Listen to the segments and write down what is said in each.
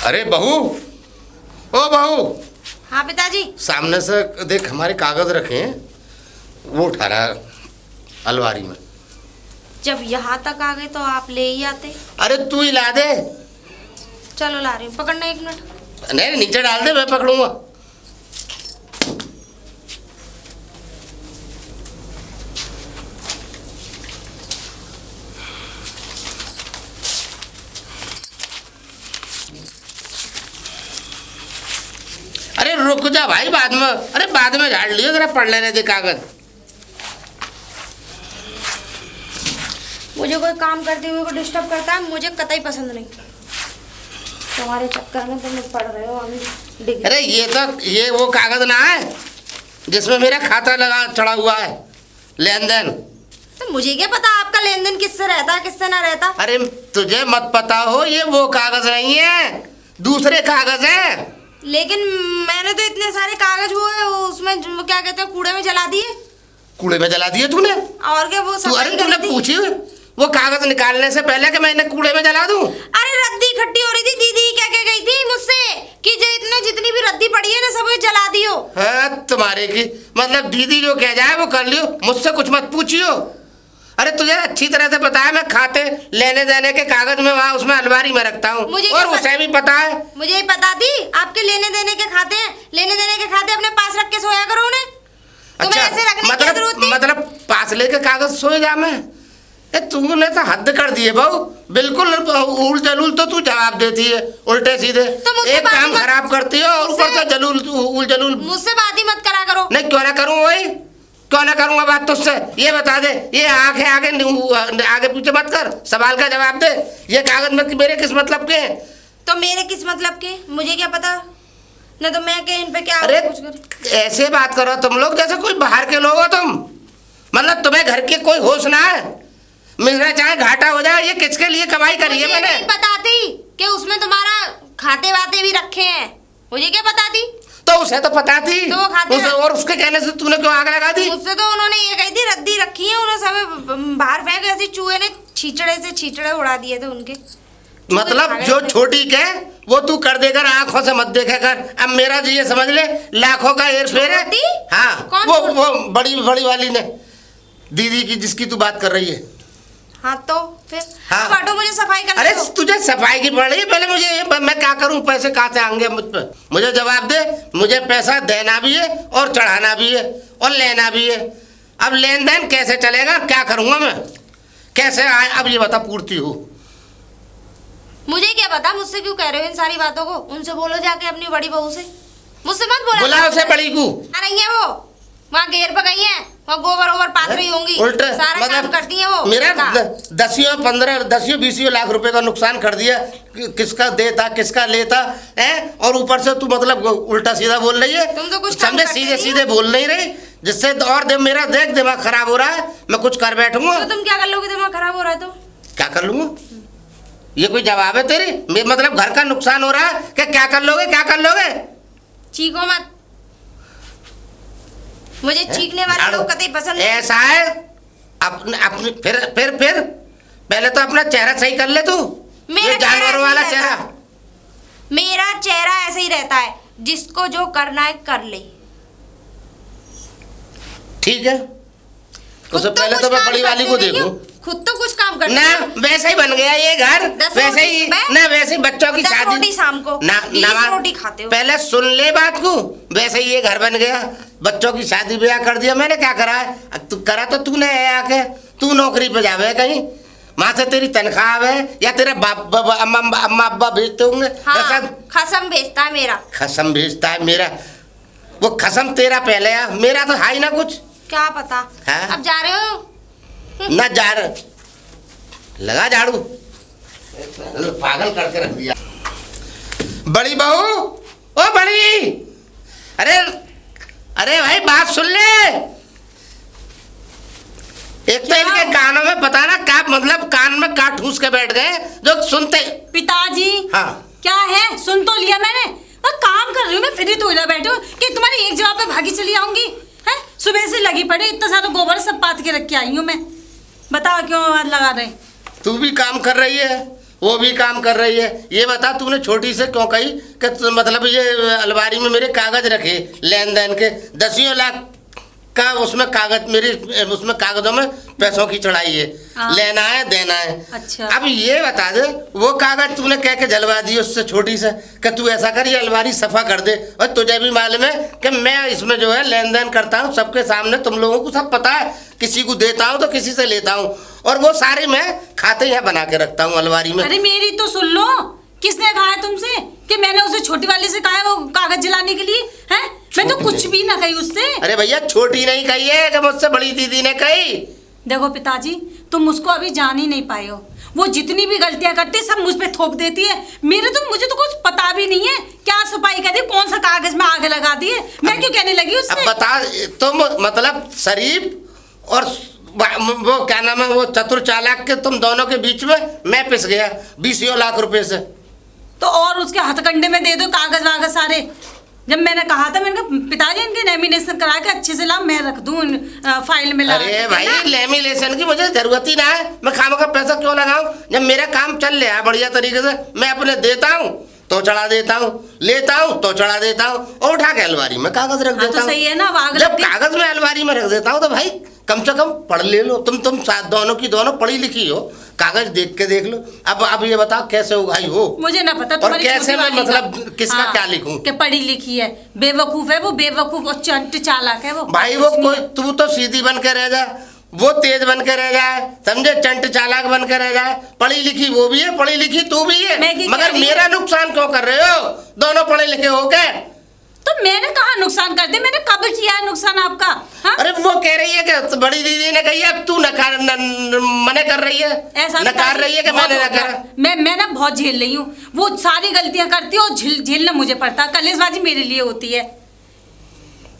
अरे बहू, ओ बहू। हाँ पिताजी। सामने से देख, हमारे कागज रखे हैं, वो उठा रहा है अलमारी में। जब यहाँ तक आ गए तो आप ले ही आते। अरे तू ही ला दे। चलो ला रही हूँ, पकड़ना 1 मिनट। नहीं, नीचे डाल दे, मैं पकड़ूंगा। अरे रुक जा भाई, बाद में, अरे बाद में झाड़ लियो, जरा पढ़ लेने दे कागज। मुझे कोई काम करते हुए को डिस्टर्ब करता है, मुझे कतई पसंद नहीं। तुम्हारे चक्कर में तुम पढ़ रहे हो डिग्री। अरे ये वो कागज ना है जिसमें मेरा खाता लगा चढ़ा हुआ है, लेन देन। तो मुझे क्या पता आपका लेन देन किससे रहता है किससे ना रहता। अरे तुझे मत पता हो, ये वो कागज नहीं है, दूसरे कागज है। लेकिन मैंने तो इतने सारे कागज उसमें वो क्या कहते हैं, कूड़े में जला दिए। कूड़े में जला दिए तूने? और क्या वो अरे तूने पूछी वो कागज निकालने से पहले कि मैंने कूड़े में जला दूं? अरे रद्दी इकट्ठी हो रही थी, दीदी क्या कह गई थी मुझसे कि जितनी भी रद्दी पड़ी है ना सब जला दियो। हाँ, तुम्हारे की मतलब दीदी जो कह जाए वो कर लियो, मुझसे कुछ मत पूछियो। अरे तुझे अच्छी तरह से पता है, मैं खाते लेने देने के कागज में वहाँ उसमें अलमारी में रखता हूँ, और उसे भी पता है। मुझे ही पता थी आपके लेने देने के खाते अपने पास रख के सोया करो उन्हें। अच्छा, ऐसे रखने की जरूरत नहीं। मतलब पास लेके कागज सोए जा मैं? तूने तो हद कर दिए बहू, बिल्कुल उल जलूल तो तू जवाब देती है उल्टे सीधे। एक काम खराब करती हो और ऊपर से जलूल उल जलूल। मुझसे बात ही मत करा करो। नहीं, क्यों ना करूँ वही, क्यों ना करूँगा बात तुझसे। ये बता दे, ये आगे आगे पीछे मत कर, सवाल का जवाब दे। ये कागज में मेरे किस मतलब के? तो मेरे किस मतलब के, मुझे क्या पता न, तो मैं इन पे क्या। अरे ऐसे बात करो तुम लोग जैसे कोई बाहर के लोग हो तुम, मतलब तुम्हें घर के कोई होश ना है। मेरा चाहे घाटा हो जाए, ये किसके लिए कमाई करी है मैंने? नहीं बताती कि उसमें तुम्हारा खाते वाते भी रखे हैं, मुझे क्या बताती? तो उसे तो पता थी, तो वो खाते और उसके कहने से तूने क्यों आग लगा दी? मुझसे तो उन्होंने ये कही थी रद्दी रखी है, उन्होंने सब बाहर फेंक, ऐसे चूहे ने छींचड़े उड़ा दिए थे उनके। मतलब जो छोटी के वो तू कर देकर आंखों से मत देखा कर। अब मेरा जो ये समझ ले, लाखों का हेर फेर है। हाँ, वो बड़ी वाली ने, दीदी की जिसकी तू बात कर रही है। हाँ तो फिर हाँ। बाटो, मुझे सफाई करना। अरे तुझे सफाई की पड़ रही है, पहले मुझे मैं क्या करूं, पैसे कहाँ से आएंगे मुझ पे? मुझे जवाब दे। मुझे पैसा देना भी है और चढ़ाना भी है और लेना भी है। अब लेन देन कैसे चलेगा, क्या करूंगा मैं, कैसे आए, अब ये बता पूर्ति हो। मुझे क्या पता, मुझसे क्यों कह रहे हो इन सारी बातों को? उनसे बोलो जाके अपनी बड़ी बहू से, मुझसे मत बोला। बुला उसे बड़ी को। नहीं है वो, वहाँ घेर पे गई है, वहाँ गोबर ओवर पात रही होंगी, उल्टे सारा काम करती है वो। मेरा 10-20 लाख रुपए का नुकसान कर दिया, किसका देता किसका लेता है, और ऊपर से तू मतलब उल्टा सीधा बोल रही है। तुम तो कुछ समझे, सीधे सीधे बोल नहीं रही, जिससे और मेरा देख दिमाग खराब हो रहा है, मैं कुछ कर बैठूंगा। तो तुम क्या कर लोगे, दिमाग खराब हो रहा है तो? क्या कर लूंगा, ये कोई जवाब है तेरी? मतलब घर का नुकसान हो रहा है, क्या कर लोगे, क्या कर लोगे? चीखो मत, मुझे चीखने वाले लोग कतई पसंद नहीं। ऐसा है, अपने फिर पहले तो अपना चेहरा सही कर ले तू, ये जानवरों वाला चेहरा। मेरा चेहरा ऐसे ही रहता है, जिसको जो करना है कर ले। ठीक है, उससे पहले तो मैं बड़ी वाली को देखूं। खुद तो कुछ काम करते ना, वैसे ही बन गया ये घर, वैसे ही ना, वैसे ही बच्चों की शादी, रोटी शाम को ना रोटी खाते हो। पहले सुन ले बात को, वैसे ही ये घर बन गया, बच्चों की शादी ब्याह कर दिया। मैंने क्या करा है? तू करा तो तूने आके, तू नौकरी पे जावे कहीं, वहां से तेरी तनख्वाह है, या तेरे अम्मा अब्बा भेजते होंगे। हाँ, खसम भेजता है मेरा। खसम भेजता है मेरा? वो खसम तेरा पहले है, मेरा तो है ही ना कुछ। क्या पता। हाँ? अब जा रहे हो ना? जा रहे, लगा झाड़ू, पागल करके रख दिया। बड़ी बहू, ओ बड़ी, अरे भाई बात सुन ले। एक तो इनके कानों में पता ना क्या मतलब, कान में काट ठूस के बैठ गए जो सुनते। पिताजी, हाँ क्या है, सुन तो लिया मैंने, और काम कर रही हूँ मैं, फिर ही तो इधर बैठो कि तुम्हारी एक जवाब पे भागी चली आऊंगी। है, सुबह से लगी पड़ी, इतना सारा गोबर सब पात के रख के आई हूँ मैं। बताओ क्यों आवाज लगा रहे? तू भी काम कर रही है, वो भी काम कर रही है। ये बता तूने छोटी से क्यों कही कि मतलब ये अलमारी में मेरे कागज रखे लेन देन के 10 लाख का, उसमें कागज मेरे उसमें कागजों में पैसों की चढ़ाई है, लेना है देना है। अच्छा। अब ये बता दे वो कागज तूने कह के जलवा दिए उससे छोटी से कि तू ऐसा कर ये अलमारी सफा कर दे, और तुझे भी मालूम है कि मैं इसमें जो है लेन देन करता हूँ सबके सामने, तुम लोगों को सब पता है, किसी को देता हूँ तो किसी से लेता हूँ, और वो सारे मैं खाते यहाँ बना के रखता हूँ अलमारी में। अरे मेरी तो सुन लो, किसने कहा है तुमसे कि मैंने उसे छोटी वाली से कहा है वो कागज जलाने के लिए? हैं, मैं तो कुछ भी ना कही उससे। अरे भैया छोटी नहीं कही है कि मुझसे बड़ी दीदी ने कही। देखो पिताजी, तुम उसको अभी जान ही नहीं पाए हो। वो जितनी भी गलतियां करती है सब मुझ पे थोप देती है। मुझे तो कुछ पता भी नहीं है क्या सफाई कर दी, कौन सा कागज में आग लगा दी है, मैं क्यों कहने लगी उससे? अब बता तुम मतलब शरीफ और वो क्या नाम है वो चतुर चालाक के तुम दोनों के बीच में मैं पिस गया 20 लाख रुपए से। तो और उसके हथकंडे में दे दो कागज वागज सारे। जब मैंने कहा था, मैंने कहा पिताजी इनके लेमिनेशन करा के अच्छे से ला, मैं रख दूं फाइल में ला। अरे भाई लेमिनेशन की मुझे जरूरत ही ना है, मैं खामखा पैसा क्यों लगाऊं? जब मेरा काम चल रहा है बढ़िया तरीके से, मैं अपने देता हूँ तो चढ़ा देता हूँ, लेता हूँ तो चढ़ा देता हूँ, और उठा के अलमारी में कागज रख देता हूँ। तो सही है ना, जब कागज में अलमारी में रख देता हूँ तो भाई कम से कम पढ़ ले लो। तुम साथ दोनों की दोनों पढ़ी लिखी हो, कागज देख के देख लो। अब ये बताओ कैसे उगाई हो? मुझे ना पता और कैसे मैं मतलब किसका क्या लिखूं? कि पढ़ी लिखी है, बेवकूफ है वो, बेवकूफ और चंट चालाक है वो। भाई वो कोई तू तो सीधी बन के रह जा, वो तेज बन के रह जाए, समझे, चंट चालाक बन के रह जाए। पढ़ी लिखी वो भी है, पढ़ी लिखी तू भी है, मगर मेरा नुकसान क्यों कर रहे हो? दोनों पढ़े लिखे हो क्या? तो मैंने कहा नुकसान कर दे, मैंने कब किया है नुकसान आपका? हा? अरे वो कह रही है कि बड़ी दीदी ने कही, अब तू मने कर रही है, ऐसा नकार रही है कि मैंने ना करा। मैं ना बहुत झेल रही हूँ, वो सारी गलतियां करती है और झेलना मुझे पड़ता है। कलेशबाजी मेरे लिए होती है।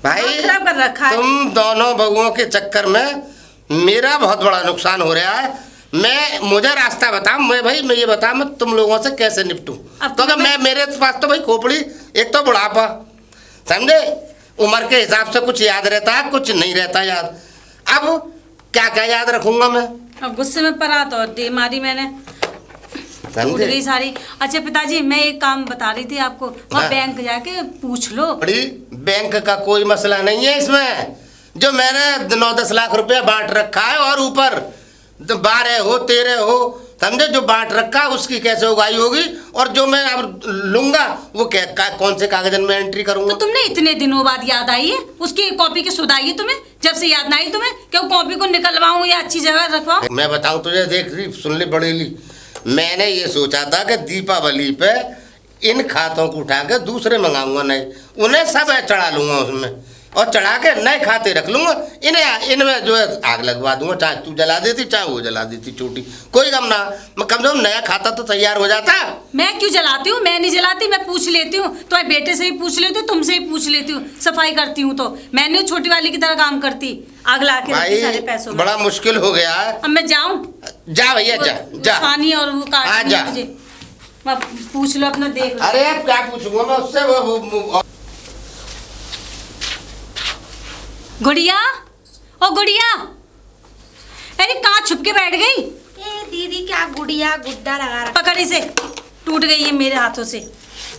भाई खराब कर रखा है। तुम दोनों बहुओं के चक्कर में मेरा बहुत बड़ा नुकसान हो रहा है। मुझे रास्ता बता, मैं ये बता मैं तुम लोगों से कैसे निपटूं? तो मैं मेरे पास तो भाई खोपड़ी, एक तो बुढ़ापा, समझे, उम्र के हिसाब से कुछ याद रहता है, कुछ नहीं रहता याद। अब क्या क्या याद रखूंगा मैं? अब गुस्से में पड़ा तो डे मारी मैंने, उठ गई सारी। अच्छा पिताजी, मैं एक काम बता रही थी आपको, वहाँ बैंक जाके पूछ लो। बड़ी बैंक का कोई मसला नहीं है इसमें। जो मैंने 9-10 लाख रुपया बांट रखा है, और ऊपर 12 हो 13 हो, समझे, जो बांट रखा उसकी कैसे उगाई होगी, और जो मैं अब लूंगा वो कौन से कागजन में एंट्री करूंगा? तो तुमने इतने दिनों बाद याद आई है उसकी कॉपी की सुधाई है तुम्हें? जब से याद ना आई तुम्हें कि वो कॉपी को निकलवाऊं या अच्छी जगह रखवाऊं? मैं बताऊं तुझे, देख रही सुन ले बड़ेली, मैंने ये सोचा था कि दीपावली पे इन खातों को उठा के दूसरे मंगाऊंगा, नहीं उन्हें सब चढ़ा लूंगा उसमें, और चढ़ा के नए खाते रख लूंगा। इनमें जो है आग लगवा दूंगा, चाहे तू जला देती चाहे वो जला देती छोटी, कोई गम ना, मैं कम से कम नया खाता तो तैयार हो जाता। मैं क्यों जलाती हूँ? मैं नहीं जलाती, मैं पूछ लेती हूँ, तुम्हारे बेटे से ही पूछ लेती हूँ, तुमसे ही पूछ लेती हूँ। सफाई करती हूँ तो मैं नहीं छोटी वाली की तरह काम करती, आग ला के रखती सारे पैसों में। बड़ा मुश्किल हो गया है। अब मैं जाऊँ? जा भैया जा खानी और वो काटनी है मुझे, पूछ लो अपना, देख लो। अरे अब क्या पूछूंगा मैं उससे? वो गुड़िया, ओ गुड़िया, अरे कहाँ छुप के बैठ गई? ए दीदी, क्या गुड़िया गुड्डा लगा रखा? पकड़ इसे, टूट गई है मेरे हाथों से।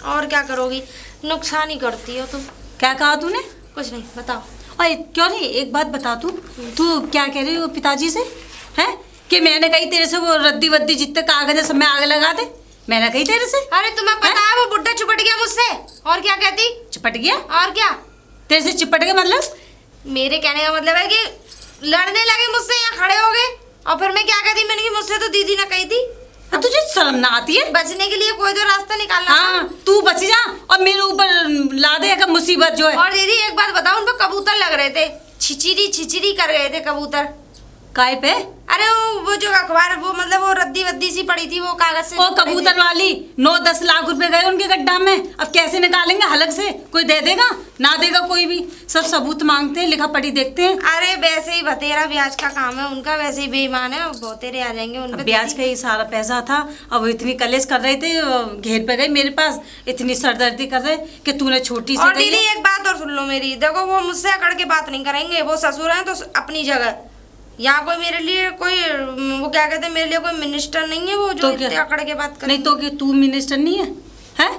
और क्या करोगी, नुकसान ही करती हो तुम। क्या कहा तूने? कुछ नहीं, बताओ। और क्यों नहीं, एक बात बता, तू क्या कह रही हो पिताजी से? हैं कि मैंने कही तेरे से वो रद्दी वद्दी जितने कागज है सब में आग लगा दे? मैंने कही तेरे से? अरे तुम्हें पता है वो बुड्ढा चिपट गया मुझसे, और क्या कहती? चिपट गया? और क्या? तेरे से चिपट गया मतलब? मेरे कहने का मतलब है कि लड़ने लगे मुझसे, यहाँ खड़े हो गए, और फिर मैं क्या कहती, मैंने कि मुझसे तो दीदी ने कही थी। अब तुझे शर्म ना आती है? बचने के लिए कोई तो रास्ता निकालना। हाँ, तू बच जा और मेरे ऊपर ला दे मुसीबत जो है। और दीदी एक बात बताओ, उन पे कबूतर लग रहे थे, छिचिरी छिचिरी कर रहे थे कबूतर। काय पे? अरे वो जो अखबार, वो मतलब वो रद्दी वद्दी सी पड़ी थी, वो कागज से। ओ कबूतर वाली 9-10 लाख रुपए गए उनके गड्ढा में, अब कैसे निकालेंगे हलक से? कोई दे देगा? ना देगा कोई भी, सब सबूत मांगते हैं, लिखा पढ़ी देखते हैं। अरे वैसे ही बतेरा ब्याज का काम है उनका, वैसे ही बेईमान है, बहुतेरे आ जाएंगे उन पे। ब्याज का ही सारा पैसा था, अब वो इतनी कलेश कर रहे थे, घेर पे गए मेरे पास, इतनी सरदर्दी कर रहे कि तूने छोटी सी। और दीदी एक बात और सुन लो मेरी, देखो वो मुझसे अकड़ के बात नहीं करेंगे, वो ससुर हैं तो अपनी जगह, यहाँ कोई मेरे लिए कोई वो क्या कहते हैं, मेरे लिए कोई मिनिस्टर नहीं है वो जो तो क्या? इतने अकड़ के बात कर। नहीं तो कि तू मिनिस्टर नहीं है, हैं?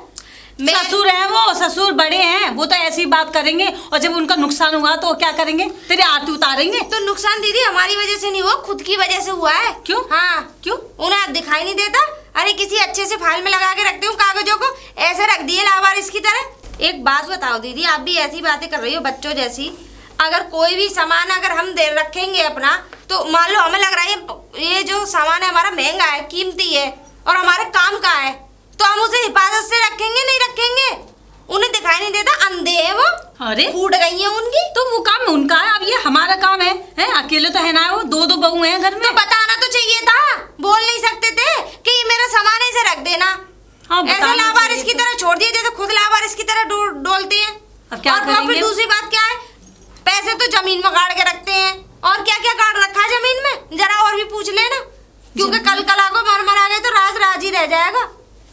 ससुर है वो, ससुर बड़े हैं, वो तो ऐसी बात करेंगे और जब उनका नुकसान हुआ तो वो क्या करेंगे, तेरी आरती उतारेंगे। तो नुकसान दीदी हमारी वजह से नहीं हुआ, खुद की वजह से हुआ है। क्यों? हाँ, क्यों? उन्हें दिखाई नहीं देता। अरे किसी अच्छे से फाइल में लगा के रखती हूँ कागजों को, ऐसे रख दिए लावारिस की तरह। एक बात बताओ दीदी, आप भी ऐसी बातें कर रही हो बच्चों जैसी। अगर कोई भी सामान अगर हम दे रखेंगे अपना, तो मान लो हमें लग रहा है ये जो सामान है हमारा महंगा है, कीमती है और हमारे काम का है, तो हम उसे हिफाजत से रखेंगे नहीं रखेंगे? उन्हें दिखाई नहीं देता, अंधे हैं वो। अरे फूट गई है उनकी। तो वो काम उनका है, अब ये हमारा काम है, हैं? अकेले तो है ना, वो दो बहू हैं घर में। तो बताना तो चाहिए था, बोल नहीं सकते थे कि ये मेरा सामान है इसे रख देना। हाँ, ऐसे लावारिस की तरह छोड़ दिए जैसे खुद लावारिस की तरह डोलते हैं। अब क्या और करेंगे? फिर दूसरी बात क्या है, पैसे तो जमीन में गाड़ के रखते हैं, और क्या क्या गाड़ रखा है जमीन में, जरा और भी पूछ लेना, क्योंकि कल कला को मर आ गए तो राज ही रह जाएगा।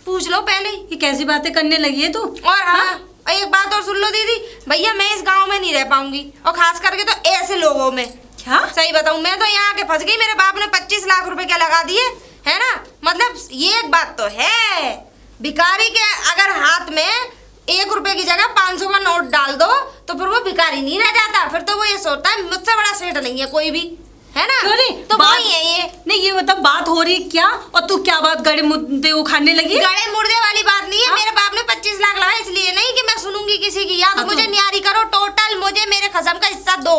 पूछ लो पहले ही। ये कैसी बातें करने लगी है तू? और हाँ, एक बात और सुन लो दीदी, भैया मैं इस गांव में नहीं रह पाऊंगी, और खास करके तो ऐसे लोगों में। क्या सही बताऊं, मैं तो यहाँ के फंस गई। मेरे बाप ने 25 लाख रुपए क्या लगा दिए है ना। मतलब ये एक बात तो है, भिखारी के अगर हाथ में 1 रुपए की जगह 500 का नोट डाल दो तो फिर वो भिखारी नहीं रह जाता, फिर तो वो ये सोचता है मुझसे बड़ा सेठ नहीं है कोई भी, है ना। तो वही है ये। नहीं, ये मतलब बात हो रही क्या, और तू क्या बात गड़े मुद्दे उखाड़ने लगी? गड़े मुर्दे वाली बात नहीं है। हाँ? मेरे बाप ने 25 लाख लगाए इसलिए नहीं कि मैं सुनूंगी किसी की, या तो मुझे न्यारी करो, टोटल मुझे मेरे खसम का हिस्सा दो,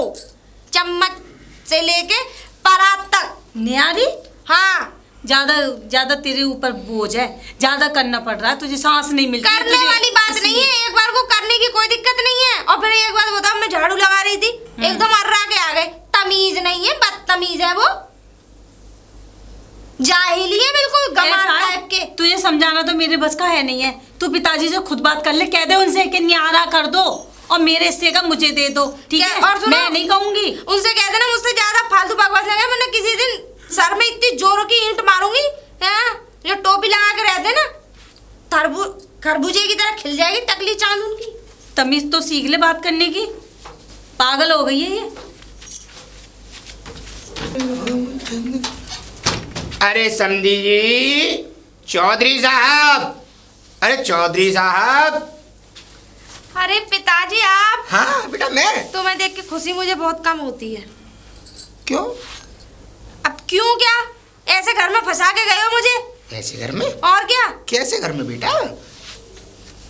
चम्मच से लेके परात तक। न्यारी? हाँ, ज्यादा तेरे ऊपर बोझ है, ज्यादा करना पड़ रहा है, तुझे सांस नहीं मिलती है करने वाली बात नहीं है, एक बार को करने की कोई दिक्कत नहीं है। और फिर एक बात बताओ, मैं झाड़ू लगा रही थी, एकदम अर्रा के आ गए। तमीज नहीं है, बदतमीज है वो, जाहिली है बिल्कुल, गमार टाइप के। तुझे समझाना तो मेरे बस का है नहीं है, तू पिताजी से खुद बात कर ले, कह दे उनसे कि न्यारा कर दो और मेरे हिस्से का मुझे दे दो, ठीक है? और सुनो, मैं नहीं कहूंगी, उनसे कह देना मुझसे ज्यादा फालतू बकवास लगे, मैंने किसी दिन सर में इतनी जोरों की ईंट मारूंगी, हैं? जो टोपी लगा के रहते ना, खरबूजे की तरह खिल जाएगी टकली चांद उनकी। तमीज तो सीख ले बात करने की, पागल हो गई है ये। अरे समधी जी, चौधरी साहब, अरे चौधरी साहब। अरे पिताजी आप। हाँ बेटा मैं। तुम्हें देख के खुशी मुझे बहुत कम होती है। क्यों? अब क्यों क्या, ऐसे घर में फंसा के गए हो मुझे। ऐसे घर में? और क्या, कैसे घर में बेटा?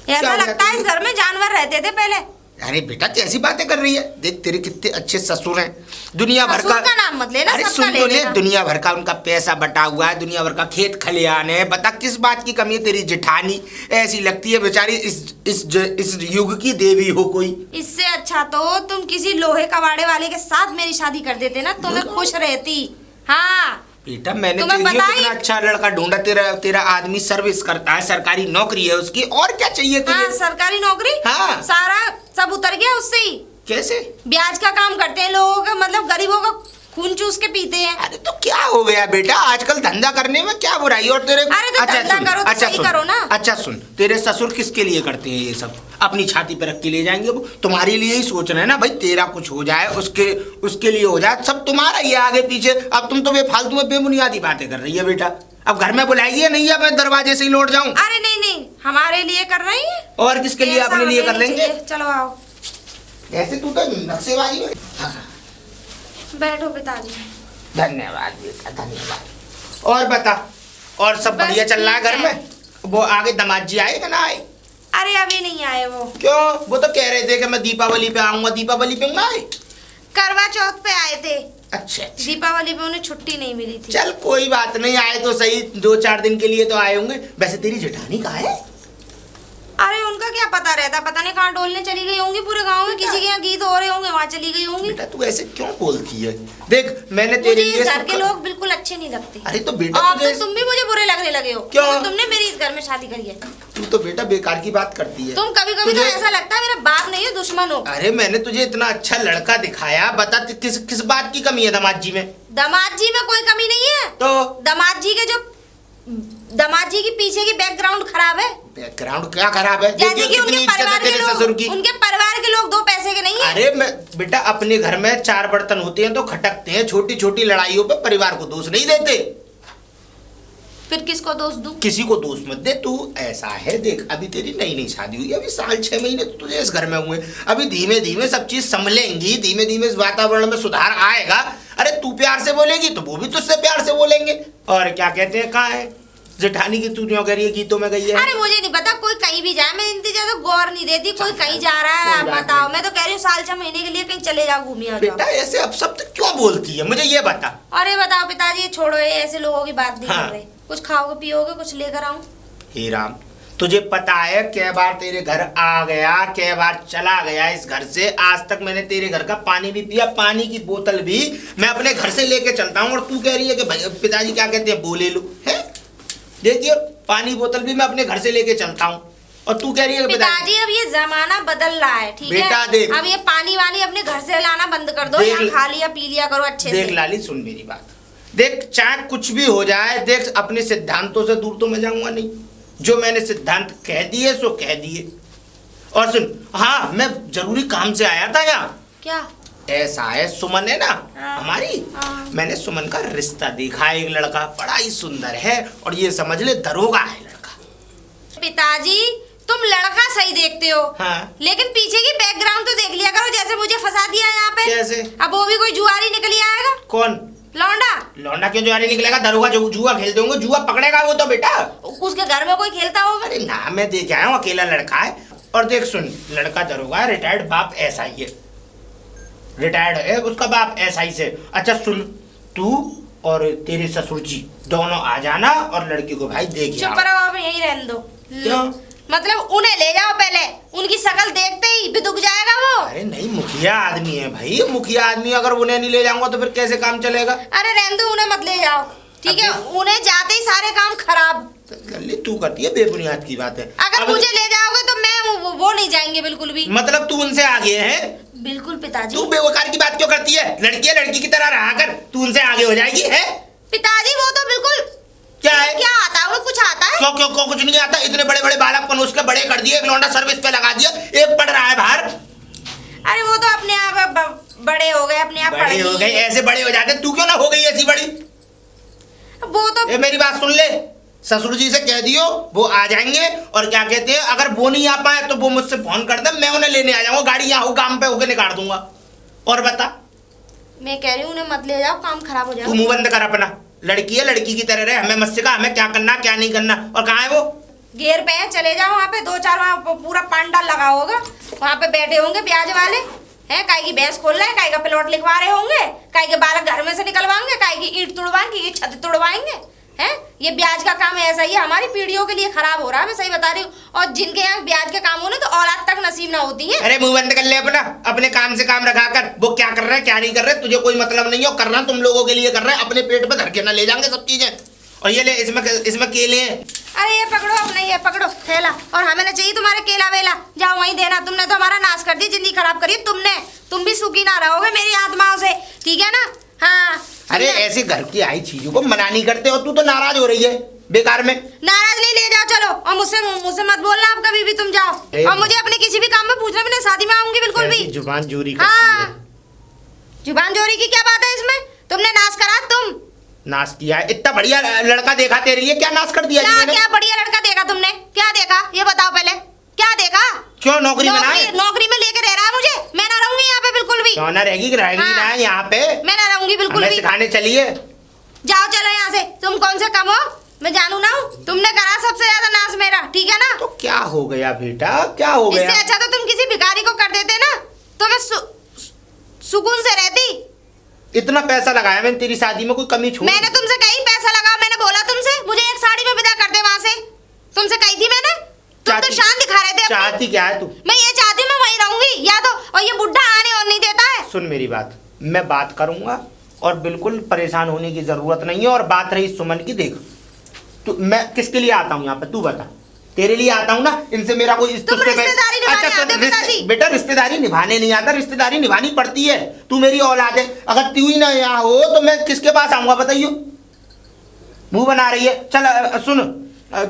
ऐसा लगता है इस घर में जानवर रहते थे पहले। अरे बेटा कैसी बातें कर रही है, देख तेरे कितने अच्छे ससुर हैं, दुनिया भर ससुर का नाम मत लेना, अरे सबका सुन ले तो ले, लेना। दुनिया भर का उनका पैसा बटा हुआ है, दुनिया भर का खेत खलियान है, बता किस बात की कमी है? तेरी जेठानी ऐसी लगती है बेचारी इस युग की देवी हो कोई। इससे अच्छा तो तुम किसी लोहे कबाड़े वाले के साथ मेरी शादी कर देते ना, तो मैं खुश रहती। हाँ बेटा मैंने तुम्हें तेरे लिए बताई? कितना अच्छा लड़का ढूंढा, तेरा आदमी सर्विस करता है, सरकारी नौकरी है उसकी, और क्या चाहिए तुझे? हाँ, सरकारी नौकरी। हाँ। सारा सब उतर गया उससे ही। कैसे? ब्याज का काम करते हैं लोगों का, मतलब गरीबों का खून चूस के पीते हैं। अरे तो क्या हो गया बेटा, आजकल धंधा करने में क्या बुराई? और तेरे अरे तो धंधा करो तो सही करो ना। अच्छा सुन, तेरे ससुर किसके लिए करते हैं ये सब? अपनी छाती पे रख के ले जाएंगे वो, तुम्हारे लिए ही सोच रहे हैं ना भाई, तेरा कुछ हो जाए, उसके लिए हो जाए, सब तुम्हारा ही है आगे पीछे। अब तुम तो बेफालतू में बेबुनियादी बातें कर रही है बेटा। अब घर में बुलाइए नहीं है, मैं दरवाजे से ही लौट जाऊं? अरे नहीं, हमारे लिए कर रही है। और किसके लिए? अपने लिए कर लेंगे। चलो आओ, ऐसे तू तो नक्शेबाजी में। बैठो पिताजी। धन्यवाद बेटा, धन्यवाद। और बता, और सब बस बढ़िया चल रहा है ठीक घर में? वो आगे दामाद जी आए कि ना आए? अरे अभी नहीं आए वो। क्यों? वो तो कह रहे थे कि मैं दीपावली पे आऊंगा, दीपावली पे आए? करवा चौथ पे आए थे। अच्छा अच्छा। दीपावली पे उन्हें छुट्टी नहीं मिली थी। चल कोई बात नहीं, आए तो सही, 2-4 दिन के लिए तो आए होंगे। वैसे तेरी जेठानी कहाँ है? अरे उनका क्या पता रहता, पता नहीं कहाँ डोलने चली गई होंगी, पूरे गांव में किसी के यहाँ गीत हो रहे होंगे, वहाँ चली गई होंगी। बेटा तू ऐसे क्यों बोलती है? देख मैंने मुझे तेरे इस लिए घर के लोग बिल्कुल अच्छे नहीं लगते। अरे तो बेटा और तुझे, तो तुम भी मुझे बुरे लगने लगे हो। क्यों? क्योंकि तुमने मेरी इस घर में शादी करी है। तू तो बेटा बेकार की बात करती है। तुम कभी कभी तो ऐसा लगता है मेरा बाप नहीं है, दुश्मन हो। अरे मैंने तुझे इतना अच्छा लड़का दिखाया, बता किस बात की कमी है दामाद जी में? दामाद जी में कोई कमी नहीं है। तो दामाद जी के जो दामाद जी की पीछे की बैकग्राउंड खराब है। बैकग्राउंड क्या खराब है? जैसे देखिए कि उनके कितनी इज्जत है परिवार के तेरे ससुर लोग, की। उनके परिवार के लोग 2 पैसे के नहीं है। अरे मैं बेटा, अपने घर में 4 बर्तन होते हैं तो खटकते हैं, छोटी छोटी लड़ाइयों पे परिवार को दोष नहीं देते। फिर किसको दोष दूं? किसी को दोष मत दे। तू ऐसा है, देख अभी तेरी नई नई शादी हुई, अभी साल 6 महीने तो तुझे इस घर में हुए, अभी धीमे धीमे सब चीज संभलेंगी, धीमे धीमे इस वातावरण में सुधार आएगा। अरे तू प्यार से बोलेगी तो वो भी तुझसे प्यार से बोलेंगे। और क्या कहते हैं, कहाँ है जेठानी की, तू क्यों कह रही है गीतों में गई है? अरे मुझे नहीं पता, कोई कहीं भी जाए मैं इतनी ज्यादा गौर नहीं देती, कोई कहीं जा रहा है आप बताओ। मैं तो कह रही हूँ साल 6 महीने के लिए कहीं चले जाओ, घूमिए आ बेटा जाओ। ऐसे अब सब क्यों बोलती है, मुझे ये बता। अरे बताओ पिताजी, ये छोड़ो, ये ऐसे लोगों की बात नहीं हाँ। कर रहे। कुछ खाओगे पियोगे, कुछ लेकर आऊं? हे राम, तुझे पता है कै बार तेरे घर आ गया, कै बार चला गया इस घर से। आज तक मैंने तेरे घर का पानी भी पिया, पानी की बोतल भी मैं अपने घर से लेके चलता हूँ, और तू कह रही है कि भाई पिताजी क्या कहते हैं बोले लो है। देखिए पानी बोतल भी मैं अपने घर से लेके चलता हूँ, और तू कह रही है पिताजी अब ये जमाना बदल रहा है, ठीक बेटा है? देख, अब ये पानी वानी अपने घर से लाना बंद कर दो, यहाँ खा लिया पी लिया करो अच्छे से। देख लाली, सुन मेरी बात, देख चाहे कुछ भी हो जाए, देख अपने सिद्धांतों से दूर तो मैं जाऊंगा नहीं। जो मैंने सिद्धांत कह दिए सो कह दिए। और सुन, हाँ मैं जरूरी काम से आया था यहाँ। क्या? ऐसा है, सुमन है ना हाँ। हमारी, हाँ। मैंने सुमन का रिश्ता देखा है, एक लड़का बड़ा ही सुंदर है, और ये समझ ले दरोगा है लड़का। पिताजी तुम लड़का सही देखते हो, हाँ। लेकिन पीछे की बैकग्राउंड तो देख लिया करो। जैसे मुझे फंसा दिया यहाँ पे, कैसे? अब वो भी कोई जुआरी निकली आएगा। कौन लौंडा? लौंडा क्यों जुआरी निकलेगा? दरोगा जो जुआ खेलते होंगे, जुआ पकड़ेगा वो तो बेटा। उसके घर में कोई खेलता होगा। अरे ना, मैं देख आया हूँ, अकेला लड़का है। और देख सुन, लड़का दरोगा है, रिटायर्ड, बाप ऐसा ही है, रिटायर्ड है उसका बाप SI से। अच्छा सुन, तू और तेरे ससुर जी दोनों आ जाना, और लड़की को भाई देख चुप रहो, आप यहीं रहने दो। क्यों? मतलब उन्हें ले जाओ पहले, उनकी शक्ल देखते ही भी दुख जाएगा वो। अरे नहीं, मुखिया आदमी है भाई, मुखिया आदमी, अगर उन्हें नहीं ले जाऊंगा तो फिर कैसे काम चलेगा? अरे रहने दो, उन्हें मत ले जाओ, ठीक है? उन्हें जाते ही सारे काम खराब। लल्ली तू करती है बेबुनियाद की बात है। अगर मुझे ले जाओगे तो मैं वो नहीं जाएंगे बिल्कुल भी। मतलब तू उनसे आगे है? बिल्कुल पिताजी। तू बेवकार की बात क्यों करती है? लड़की है, लड़की की तरह रहा कर, तू उनसे आगे हो जाएगी है। पिताजी वो तो बिल्कुल क्या है? क्या आता है उन्हें? कुछ आता है? क्यों क्यों क्यों कुछ नहीं आता? इतने बड़े बड़े बालक पन उसके बड़े कर दिए, एक लौंडा सर्विस पे लगा दिया, एक पढ़ रहा है बाहर। अरे वो तो अपने आप बड़े हो गए, अपने आप बड़े हो गए, ऐसे बड़े हो जाते, तू क्यों ना हो गई ऐसी बड़ी? वो तो मेरी बात सुन ले, ससुर जी से कह दियो वो आ जाएंगे, और क्या कहते हैं अगर वो नहीं आ पाए तो वो मुझसे फोन कर दे, मैं उन्हें लेने आ जाऊंगा, गाड़ी यहाँ काम पे होके निकाल दूंगा। और बता। मैं कह रही हूँ उन्हें मत ले जाओ, काम खराब हो तू जाएगा। मुंह बंद कर अपना, लड़की है लड़की की तरह रहे, हमें मत सिखा हमें क्या करना क्या नहीं करना। और कहाँ है वो? घेर पे है, चले जाओ वहाँ पे, 2-4 वहाँ पूरा पांडा लगा होगा, वहाँ पे बैठे होंगे ब्याज वाले हैं, काई की भैंस खोल रहे हैं, काई का प्लॉट लिखवा रहे होंगे, काई के बालक घर में से निकलवाएंगे, काई की ईंट तुड़वाएंगे, की छत तुड़वाएंगे हैं। ये ब्याज का काम ऐसा ही है, हमारी पीढ़ियों के लिए खराब हो रहा है, मैं सही बता रही हूँ। और जिनके यहाँ ब्याज के काम होने तो औलाद तक नसीब ना होती है। अरे मुंह बंद कर ले अपना, अपने काम से काम रखा कर, वो क्या कर रहे हैं क्या नहीं कर रहे तुझे कोई मतलब नहीं है, कर रहा तुम लोगों के लिए कर रहे हैं, अपने पेट पे धर के ना ले जाएंगे सब चीजें। और ये ले, इसमें केले हैं। अरे ये पकड़ो अपना, ये पकड़ो थैला, और हमें ना चाहिए तुम्हारे केला वेला, जाओ वहीं देना। तुमने तो हमारा नाश कर दी, जिंदगी खराब करी तुमने। तुम भी सुखी ना रहोगे मेरी आत्माओं से, ठीक है ना? हाँ। अरे ऐसे घर की आई चीजों को मना नहीं करते, और तू तो नाराज हो रही है बेकार में। नाराज नहीं, ले जाओ चलो, और मुझसे मत बोलना आप कभी भी, तुम जाओ। और मुझे अपने किसी भी काम में पूछना, मैंने शादी में आऊंगी बिल्कुल भी। जुबान जोरी हाँ, जुबान जोरी की क्या बात है इसमें? तुमने नाश करा, तुम नाश किया है। इतना बढ़िया लड़का देखा तेरे लिए, क्या नाश कर दिया जी मैंने? क्या बढ़िया लड़का देखा तुमने? क्या देखा ये बताओ पहले, क्या देखा? क्यों नौकरी में ना है? नौकरी में लेके रह रहा है मुझे, मैं ना रहूंगी यहाँ पे बिल्कुल भी। क्यों ना रहेगी कि रहेगी ना यहाँ पे? मैं ना रहूंगी बिल्कुल हमें भी। सिखाने चलिए। जाओ चलो यहाँ से, तुम कौन से कम हो मैं जानू ना हूँ। तुमने करा सबसे ज्यादा नाश मेरा, ठीक है ना? तो क्या हो गया बेटा, क्या हो गया? इससे अच्छा तो तुम किसी भिखारी को कर देते ना, तो मैं सुकून से रहती। इतना पैसा लगाया मैंने तेरी शादी में, कोई कमी छोड़? मैंने तुमसे कहीं पैसा लगाओ? मैंने बोला तुमसे मुझे एक साड़ी में विदा कर दे वहाँ से? तुमसे कही थी मैंने? तुम तो शान दिखा रहे थे अपनी। चाहती क्या है तू? मैं ये चाहती हूँ मैं वहीं रहूंगी, या तो और ये बुढ़ा आने और नहीं देता है। सुन मेरी बात, मैं बात करूंगा, और बिल्कुल परेशान होने की जरूरत नहीं है। और बात रही सुमन की, देख तो मैं किसके लिए आता हूँ यहाँ पे, तू बता। तेरे लिए आता हूँ ना, इनसे मेरा कोई रिश्तेदारी निभाने आते हो पिताजी? बेटा रिश्तेदारी निभाने नहीं आता, रिश्तेदारी निभानी पड़ती है। तू मेरी औलाद है, अगर तू ही ना यहाँ हो तो मैं किसके पास आऊंगा बताइयो? मुंह बना रही है। चल सुन,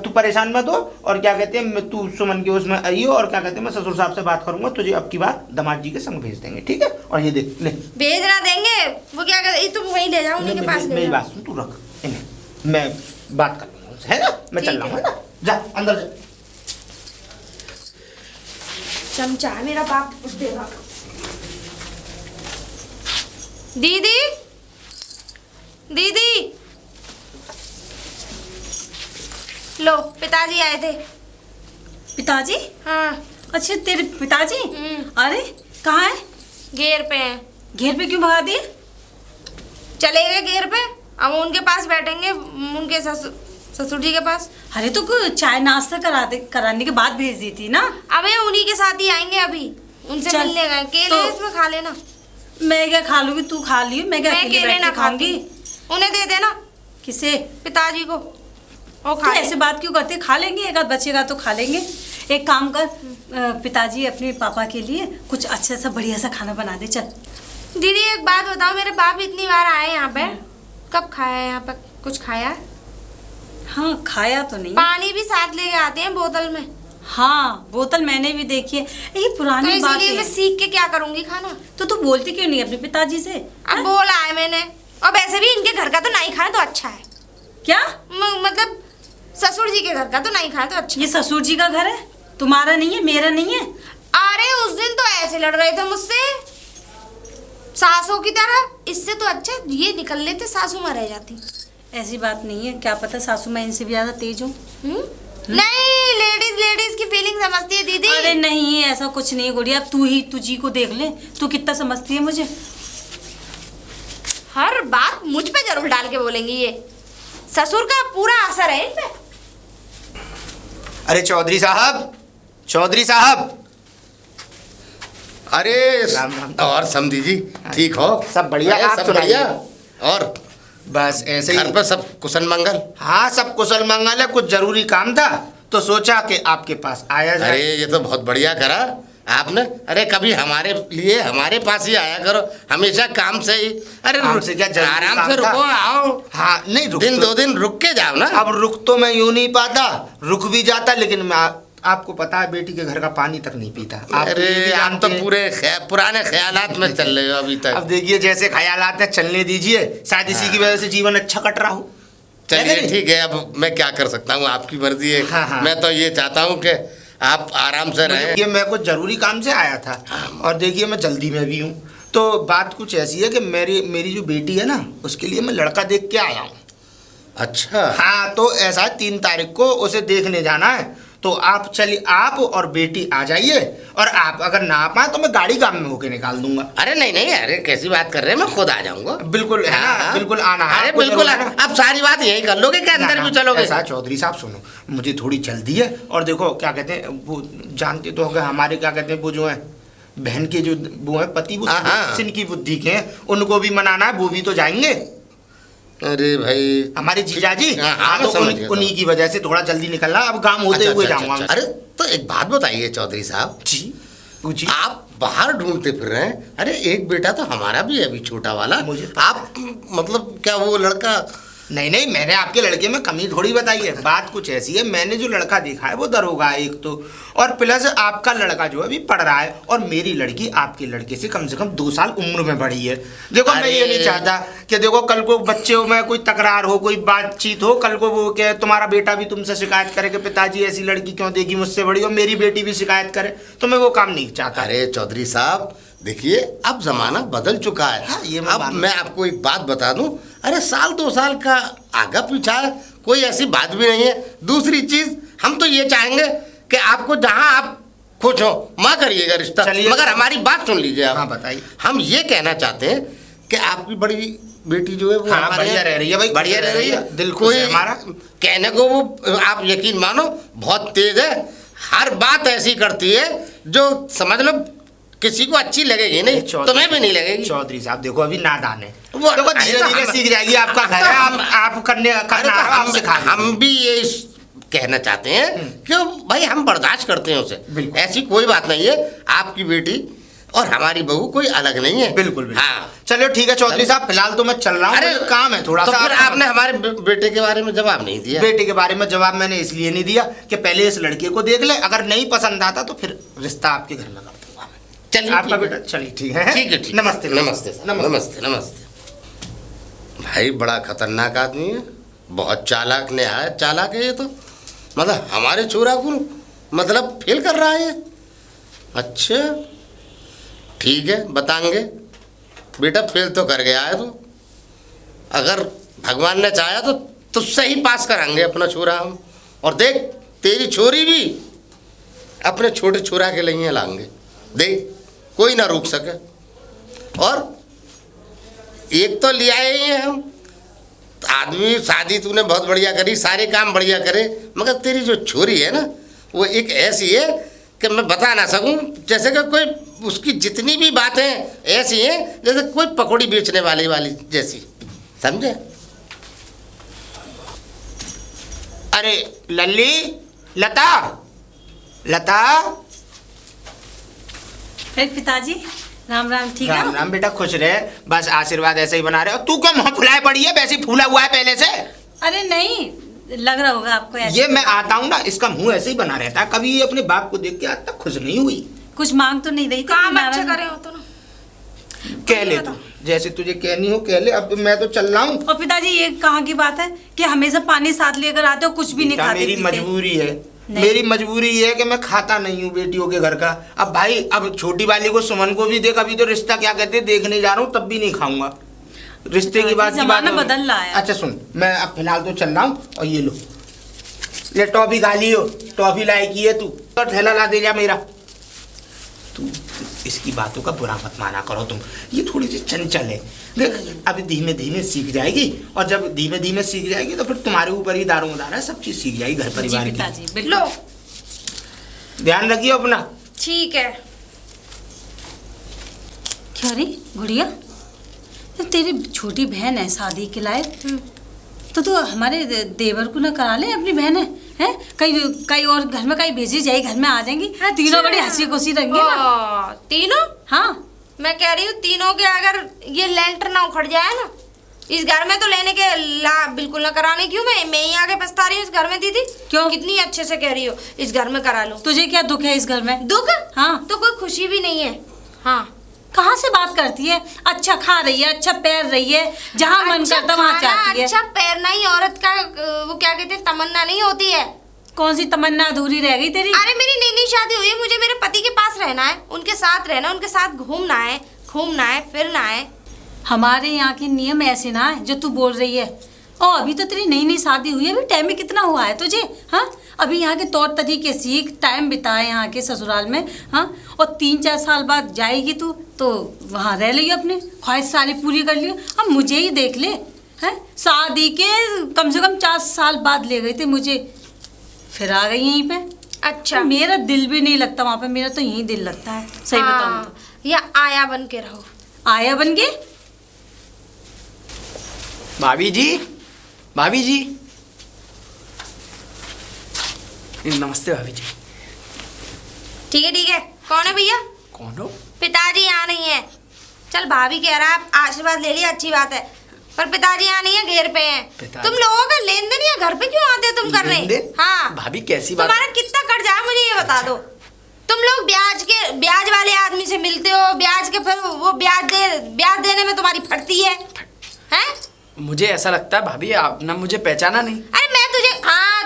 तू परेशान मत हो, और क्या कहते हैं तू सुमन के उसमें आइयो, और क्या कहते हैं मैं ससुर साहब से बात करूंगा, तुझे अब की बार दामाद जी के संग भेज देंगे, ठीक है। और ये देख ले, भेजना देंगे, वो क्या कहते, तुम वहीं ले जाओ, उन्हीं के पास ले मेरी जाओ। बात सुन, तू रख इन्हें, मैं बात कर लूंगा उनसे, है ना। मैं चल रहा हूँ, है ना, जा अंदर जा। चमचा है मेरा बाप कुछ देगा। दीदी, दीदी, लो पिताजी आए थे। पिताजी? हाँ। अच्छा तेरे पिताजी? अरे कहाँ है? घेर पे हैं। घेर पे क्यों भगा दिए? चले गए घेर पे, अब उनके पास बैठेंगे, उनके ससुर जी के पास। अरे तो चाय नाश्ता कराने के बाद भेज दी थी ना। अबे उन्हीं के साथ ही आएंगे, अभी उनसे मिलने गए। केले तो इसमें खा लेना। मैं क्या खा लूंगी, तू खा लियो, मैं क्या अकेले केले बैठ ना के खाऊंगी? उन्हें दे देना। किसे? पिताजी को। वो तो खा ऐसे बात क्यों करते? खा लेंगे, एक आध बचेगा तो खा लेंगे। एक काम कर, पिताजी अपने पापा के लिए कुछ अच्छा सा बढ़िया सा खाना बना दे। चल दीदी एक बात बताओ, मेरे बाप इतनी बार आए यहाँ पे, कब खाया है यहाँ पे? कुछ खाया है? हाँ खाया तो नहीं। पानी भी साथ लेके आते हैं बोतल में। हाँ बोतल मैंने भी देखी है, ये तो पुरानी बात इसीलिए है। मैं सीख के क्या करूंगी खाना। तो तू बोलती क्यों नहीं अपने पिताजी से? अब बोला है मैंने, और वैसे भी इनके घर का तो नहीं खाए तो अच्छा है। क्या मतलब ससुर जी के घर का तो नहीं खाए तो अच्छा। ये ससुर जी का घर है, तुम्हारा नहीं है, मेरा नहीं है। अरे उस दिन तो ऐसे लड़ रहे थे मुझसे सासों की तरह, इससे तो अच्छा ये निकल लेते, सासू में रह जाती। ऐसी बात नहीं है, क्या पता सासू माँ इनसे भी ज्यादा तेज हो। नहीं, लेडीज की फीलिंग समझती है दीदी। अरे नहीं ऐसा कुछ नहीं गुड़िया, अब तुझी को देख ले, तू कितना समझती है मुझे। हर बात मुझ पे जरूर डाल के बोलेंगी, ये ससुर का पूरा असर है इन पे। अरे चौधरी साहब, चौधरी साहब। अरे राम राम। और समधी जी ठीक हो? सब बढ़िया, अरे, आप सब सुनाइए। बढ़िया। और बस ऐसे ही। घर पर सब कुशल मंगल? हाँ सब कुशल मंगल है, कुछ जरूरी काम था तो सोचा कि आपके पास आया जाए। अरे ये तो बहुत बढ़िया करा आपने। अरे कभी हमारे लिए हमारे पास ही आया करो, हमेशा काम से ही। अरे काम से क्या जरूरी आराम काम से था? रुको, आओ। हाँ नहीं रुक दिन तो, 2 दिन रुक के जाओ ना। अब रुक तो मैं यूं नहीं पाता, रुक भी जाता, लेकिन मैं आपको पता है बेटी के घर का पानी तक नहीं पीता। आप अरे ये भी आप तो जानते हैं। पूरे पुराने ख्यालात में चल रहे हो अभी तक। अब देखिए जैसे ख्यालात है चलने दीजिए, शायद इसी की वजह से जीवन अच्छा कट रहा हो। चलिए ठीक है, अब मैं क्या कर सकता हूँ, आपकी मर्जी है। हाँ, हाँ। मैं तो ये चाहता हूँ कि आप आराम से रहें। ये मैं कुछ जरूरी काम से आया था, और देखिए मैं जल्दी में भी हूँ। तो बात कुछ ऐसी है कि मेरी जो बेटी है ना, उसके लिए मैं लड़का देख के आया हूँ। अच्छा। हाँ तो ऐसा है, 3 तारीख को उसे देखने जाना है, तो आप चलिए, आप और बेटी आ जाइए, और आप अगर ना आ पाए तो मैं गाड़ी काम में होके निकाल दूंगा। अरे नहीं नहीं, अरे कैसी बात कर रहे हैं, मैं खुद आ जाऊंगा। बिल्कुल है ना, हाँ। बिल्कुल आना है। अरे आपको बिल्कुल, जरूर है ना? आप सारी बात यही कर लोगे कि अंदर भी चलोगे? ऐसा चौधरी साहब सुनो, मुझे थोड़ी जल्दी है, और देखो क्या कहते हैं वो जानते तो होंगे हमारे क्या कहते हैं वो जो है बहन के जो वो है पति, वो हाँ। सिन की बुद्धि के हैं, उनको भी मनाना है, वो भी तो जाएंगे अरे भाई हमारे जीजाजी। हाँ, तो समझ गया, उन्हीं की वजह से थोड़ा जल्दी निकलना, अब काम होते अच्छा, हुए अच्छा, जाऊंगा। अच्छा। अरे तो एक बात बताइए चौधरी साहब जी पूछिए। आप बाहर ढूंढते फिर रहे हैं। अरे एक बेटा तो हमारा भी है अभी, छोटा वाला। मुझे पता आप मतलब क्या वो लड़का? नहीं नहीं, मैंने आपके लड़के में कमी थोड़ी बताई है। बात कुछ ऐसी है, मैंने जो लड़का देखा है वो दरोगा है एक तो, और प्लस आपका लड़का जो है अभी पढ़ रहा है, और मेरी लड़की आपके लड़के से कम 2 साल उम्र में बड़ी है। देखो मैं ये नहीं चाहता कि देखो कल को बच्चे में कोई तकरार हो, कोई बातचीत हो, कल को वो क्या तुम्हारा बेटा भी तुमसे शिकायत करे कि पिताजी ऐसी लड़की क्यों देगी मुझसे बड़ी, और मेरी बेटी भी शिकायत करे, तो मैं वो काम नहीं चाहता। अरे चौधरी साहब देखिए, अब जमाना बदल चुका है। हाँ, ये अब मैं आपको एक बात बता दूं, अरे 1-2 साल का आगा पीछा कोई ऐसी बात भी नहीं है। दूसरी चीज, हम तो ये चाहेंगे कि आपको जहां आप खुश हो वहां करिएगा रिश्ता, मगर हमारी बात सुन लीजिए आप। हाँ बताइए। हम ये कहना चाहते हैं कि आपकी बड़ी बेटी जो है वो हाँ, हमारे बढ़िया रह रही है भाई, बढ़िया रह रही है, दिल खुश है हमारा। कहने को वो आप यकीन मानो बहुत तेज है, हर बात ऐसी करती है जो समझ लो किसी को अच्छी लगेगी नहीं, तुम्हें भी नहीं लगेगी। चौधरी साहब देखो अभी नादान है, वो देखो धीरे धीरे सीख जाएगी, आपका घर है, आप करना हम भी ये कहना चाहते हैं कि भाई हम बर्दाश्त करते हैं उसे, ऐसी कोई बात नहीं है। आपकी बेटी और हमारी बहू कोई अलग नहीं है। बिल्कुल बिल्कुल। हाँ। चलो ठीक है चौधरी साहब, फिलहाल तो मैं चल रहा हूँ, मुझे काम है थोड़ा तो सा। फिर आपने हमारे बेटे के बारे में जवाब नहीं दिया। बेटे के बारे में जवाब मैंने इसलिए नहीं दिया कि पहले इस लड़के को देख ले, अगर नहीं पसंद आता तो फिर रिश्ता आपके घर में कर दूंगा। चलिए आपका ठीक है। बेटा चलिए ठीक है। ठीक है, ठीक। नमस्ते नमस्ते साहब, नमस्ते नमस्ते। भाई बड़ा खतरनाक आदमी है, बहुत चालाक नहायत चालाक है ये तो। मतलब हमारे छोरा को मतलब फेल कर रहा है। अच्छा ठीक है, बताएंगे बेटा, फेल तो कर गया है तो अगर भगवान ने चाहा तो तुझसे ही पास कराएंगे अपना छोरा हम। और देख तेरी छोरी भी अपने छोटे छोरा के लिए लाएंगे, देख कोई ना रोक सके। और एक तो ले आए ही हैं हम, आदमी शादी तूने बहुत बढ़िया करी, सारे काम बढ़िया करे, मगर तेरी जो छोरी है ना वो एक ऐसी है कि मैं बता ना सकूं। जैसे कि कोई उसकी जितनी भी बातें ऐसी हैं जैसे कोई पकौड़ी बेचने वाली जैसी, समझे? अरे लल्ली, लता, लता। फिर पिताजी राम राम, ठीक है? राम राम बेटा, खुश रहे, बस आशीर्वाद ऐसे ही बना रहे हो। तू क्या मुँह फुलाए पड़ी है, वैसे ही फूला हुआ है पहले से। अरे नहीं, लग रहा होगा आपको ऐसे। ये मैं आता हूँ ना, इसका मुंह ऐसे ही बना रहता है, कभी ये अपने बाप को देख के आज तक खुश नहीं हुई। कुछ मांग तो नहीं रही थी? काम नाराज- अच्छा करे हो तो ना। कह ले तू, जैसे तुझे कहनी हो कह ले, अब मैं तो चल रहा हूँ। और पिताजी ये कहाँ की बात है कि हमेशा पानी साथ लेकर आते हो, कुछ भी नहीं बेटा, खाते मेरी पीते? मजबूरी है, नहीं। मेरी मजबूरी ये है कि मैं खाता नहीं हूँ बेटियों के घर का। अब भाई, अब छोटी वाली को सुमन को भी देख, अभी तो रिश्ता क्या कहते हैं देखने जा रहा हूँ, तब भी नहीं खाऊंगा। रिश्ते की बात जमाना बदल रहा है। अच्छा सुन, मैं अब फिलहाल तो चल रहा हूँ, और ये लो, ये टॉफी खा लियो, टॉफी लाई की है तू, तो ठेला ला दे जा मेरा। तू इसकी बातों का बुरा मत माना करो तुम, ये थोड़ी सी चंचल है। देख अभी धीमे धीमे सीख जाएगी, और जब धीमे धीमे सीख जाएगी तो फिर तुम्हारे ऊपर ही दारोमदार है, सब चीज सीख जाएगी घर जी परिवार की। पिताजी लो बिल्कुल। ध्यान रखियो अपना। ठीक है। क्यों रे गुड़िया, तो तेरी छोटी बहन है शादी के लायक, तो तू हमारे देवर को ना करा ले, अपनी बहन है कहीं कहीं और घर में कहीं भेजी जाए, घर में आ जाएंगी। तीनों बड़ी हंसी खुशी रहेंगे ना। तीनों? हाँ मैं कह रही हूँ तीनों के अगर ये लेंटर ना उखड़ जाए ना इस घर में, तो लेने के बिल्कुल ना कराने। क्यों मैं ही आगे पछता रही हूँ इस घर में दीदी? क्यों? कितनी अच्छे से कह रही हो इस घर में करा लो। तुझे क्या दुख है इस घर में? दुख? हाँ। तो कोई खुशी भी नहीं है। हाँ। कहाँ से बात करती है? अच्छा खा रही है, अच्छा पैर रही है, जहाँ मन अच्छा करता वहाँ खाना, जाती है। अच्छा पैरना ही औरत का वो क्या कहते हैं तमन्ना नहीं होती है। कौन सी तमन्ना अधूरी रह गई तेरी? अरे मेरी नई नई शादी हुई है, मुझे मेरे पति के पास रहना है, उनके साथ रहना, उनके साथ घूमना है फिरना है। हमारे यहाँ के नियम ऐसे ना है जो तू बोल रही है। और अभी तो तेरी नई नई शादी हुई है, अभी टाइम में कितना हुआ है तुझे? हाँ, अभी यहाँ के तौर तरीके सीख, टाइम बिताए यहाँ के ससुराल में। हाँ, और 3-4 साल बाद जाएगी तू तो वहाँ रह लियो, अपने ख्वाहिश सारी पूरी कर लियो। अब मुझे ही देख ले, हैं शादी के कम से कम 4 साल बाद ले गए थे मुझे, फिर आ गई यहीं पे। अच्छा। मेरा दिल भी नहीं लगता वहाँ पे, मेरा तो यहीं दिल लगता है, सही बताऊँ तो। या आया बन के रहो। आया बन के? भाभी जी, भाभी जी, नमस्ते भाभी जी। ठीक है। कौन है भैया? कौन हो? पिताजी यहाँ नहीं है। चल भाभी कह रहा है आशीर्वाद ले लिया, अच्छी बात है, पर पिताजी यहाँ नहीं है, घेर पे हैं। पिताजी? तुम लोगों का लेन देन या घर पे क्यों आते हो तुम करने? लेन-देन? हाँ। भाभी कैसी बात? तुम्हारा कितना कर्जा है मुझे ये बता दो। तुम लोग ब्याज वाले आदमी से मिलते हो, ब्याज के फिर वो ब्याज देने में तुम्हारी फटती है, हैं? मुझे ऐसा लगता है भाभी आप ना मुझे पहचाना नहीं। अरे मैं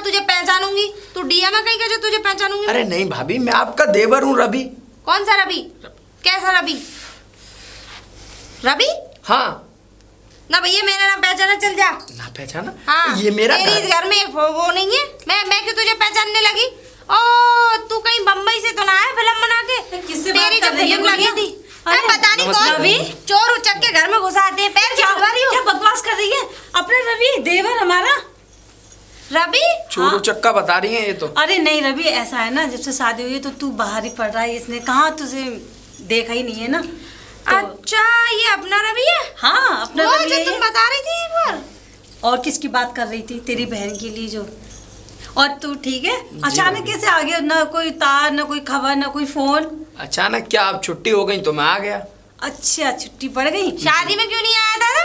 तुझे पहचानूंगी, तू डीएम है कहीं का जो तुझे पहचानूंगी? अरे नहीं भाभी, मैं आपका देवर हूँ रवि। कौन सा रवि? कैसा रवि? रवि? हाँ। ना भैया मैंने ना पहचाना, चल जा। ना पहचाना? हाँ। ये मेरा तेरी इस घर में वो नहीं है। मैं क्यों तुझे पहचानने लगी? ओ तू कहीं बम्बई से तो ना आया फिल्म बना के? किससे बात तेरी कर जो रही है फिल्म लगी गुड़िया? थी, अरे, पता नहीं नमस्कार कौन रवि। चोर उचक के घर में घुसा आते हैं। पैर क्या खिलवा रही हो? क्या बकवास कर रही है? अपना रवि देवर हमारा रवि? चोरू चक्का बता रही है ये तो। अरे नहीं रवि, ऐसा है ना, जब से शादी हुई है तो तू बाहर ही पड़ रहा है, इसने कहाँ तुझे देखा ही नहीं है ना। तो, अच्छा ये अपना रवि है? हाँ अपना वो रवि जो है तुम ये। बता रही थी एक बार। और किसकी बात कर रही थी? तेरी बहन के लिए जो। और तू ठीक है? अचानक कैसे आ गया? ना कोई तार, ना कोई खबर, ना कोई फोन। अचानक क्या अब छुट्टी हो गई तो मैं आ गया। अच्छा, छुट्टी पड़ गई। शादी में क्यों नहीं आया दादा?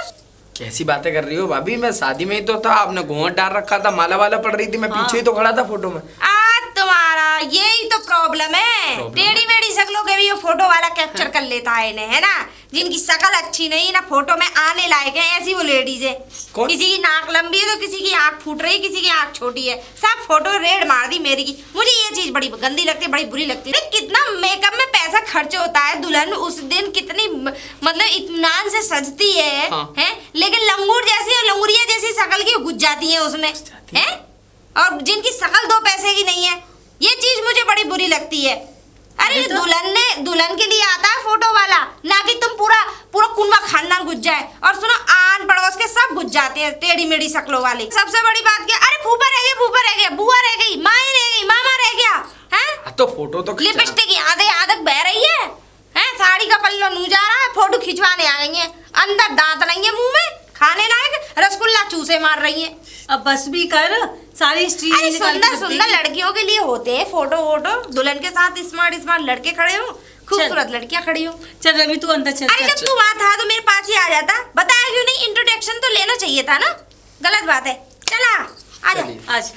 कैसी बातें कर रही हो भाभी, मैं शादी में ही तो था। आपने घूंघट डाल रखा था, माला वाला पड़ रही थी, मैं पीछे ही तो खड़ा था फोटो में। तुम्हारा यही तो प्रॉब्लम है। टेढ़ी मेढ़ी शक्लों के भी ये फोटो वाला कैप्चर कर लेता है इन्हें, है ना। जिनकी शक्ल अच्छी नहीं ना फोटो में आने लायक है, ऐसी वो लेडीज है। कौन? किसी की नाक लंबी है तो किसी की आंख फूट रही, किसी की आंख छोटी है, सब फोटो रेड मार दी मेरी की। मुझे ये चीज बड़ी गंदी लगती है, बड़ी बुरी लगती है। कितना मेकअप में पैसा खर्च होता है, दुल्हन उस दिन कितनी मतलब इत्मीनान से सजती है, हाँ। है? लेकिन लंगूर जैसी और लंगुरिया जैसी शक्ल की घुस जाती है उसमें, है? और जिनकी शक्ल 2 पैसे की नहीं है, ये चीज मुझे बड़ी बुरी लगती है। अरे तो दुल्हन के लिए आता है फोटो वाला, ना कि तुम पूरा कुंबा खानदान घुस जाए। और सुनो, आन पड़ोस के सब घुस जाते हैं टेढ़ी मेढ़ी शक्लों वाले। सबसे बड़ी बात क्या, अरे फूफा रह गया, बुआ रह गई, माँ रह गई, मामा रह गया, हैं? तो फोटो तो खिंचा- लिपस्टिक आधक बह रही है, हैं? साड़ी का पल्लो नू जा रहा है, फोटो खिंचवाने आ गई है। अंदर दांत नहीं है मुंह में खाने लायक, रसगुल्ला चूसे मार रही है। अब बस भी कर, सारी स्ट्रीट अरे सुंदर लड़कियों के लिए होते हैं फोटो वोटो। दुल्हन के साथ स्मार्ट लड़के खड़े हो, खूबसूरत लड़कियां खड़ी हो। चल रवि तू अंदर चल। अरे जब तू वहाँ था तो मेरे पास ही आ जाता, बताया क्यों नहीं? इंट्रोडक्शन तो लेना चाहिए था ना। गलत बात है, चला आ जा। आज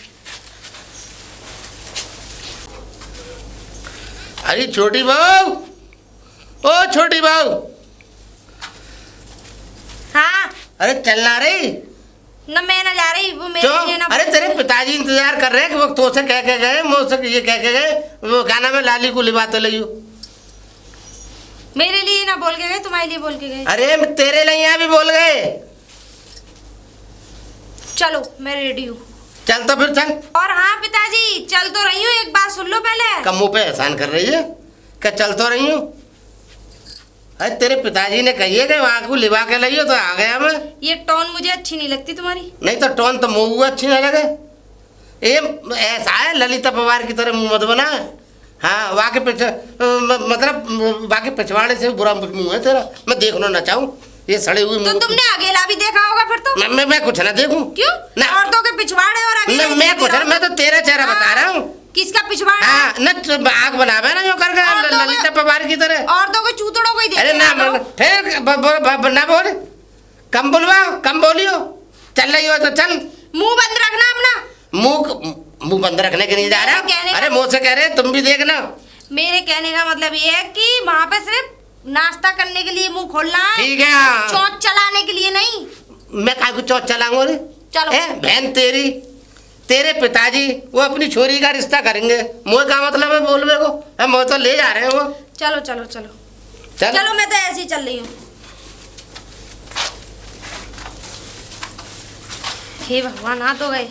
अरे छोटी बहू, ओ छोटी बहू, हाँ अरे चलना रही न, मैं ना जा रही, वो मेरे लिए क्यों? ना। अरे तेरे पिताजी इंतजार कर रहे हैं कि वो तो से कह के गए, मुझसे ये कह के गए, वो गाना में लाली को लिबाते लियो। मेरे लिए ना बोल के गए, तुम्हारे लिए बोल के गए। अरे तेरे लिए यहाँ भी बोल गए। चलो मैं रेडी हूँ। चल तो फिर चल। और हाँ पिताजी, चल तो रही हूँ, एक बात सुन लो पहले। कम मुँह पे एहसान कर रही है क्या? चल तो रही हूँ। अरे तेरे पिताजी ने कही है कि वहाँ को लिबा के लाइयो तो आ गया मैं। ये टोन मुझे अच्छी नहीं लगती तुम्हारी। नहीं तो टोन तो मुँह अच्छी नहीं लगे। ये ऐसा है ललिता पवार की तरह मुँह मत बना। हाँ वाके मतलब वाके पिछवाड़े से बुरा मुँह है तेरा, मैं देखना ना चाहूँ ये सड़े हुए तो मुँह। तुमने अकेला भी देखा होगा फिर तो। मैं कुछ ना देखूँ। क्यों? ना औरतों के पिछवाड़े और अकेले मैं देखते कुछ ना, रहो। मैं तो तेरा चेहरा बता रहा हूँ। किसका पिछवाड़ा? हाँ न आग बनावे ना जो करके औरतों के- ललिता पवार की तरह। औरतों के चूतड़ों को ही देखते अरे ना रहो। फिर ना बोल, कम बोलवा, कम बोलियो। चल रही हो तो चल। मुंह बंद रखना अपना। मुंह बंद रखने के नहीं जा रहा। कहने का- अरे मुँह से कह रहे तुम भी देखना। मेरे कहने का मतलब ये है कि वहाँ पे सिर्फ नाश्ता करने के लिए मुंह खोलना है, ठीक है हाँ। चौंच चलाने के लिए नहीं। मैं काय को चौथ चलाऊंगा रे? चलो। बहन तेरी, तेरे पिताजी वो अपनी छोरी का रिश्ता करेंगे, मुझे का मतलब है बोलवे को? हम मुझे तो ले जा रहे हैं वो। चलो चलो चलो चल। चलो, मैं तो ऐसे ही चल रही हूँ। हे भगवान, आ तो गए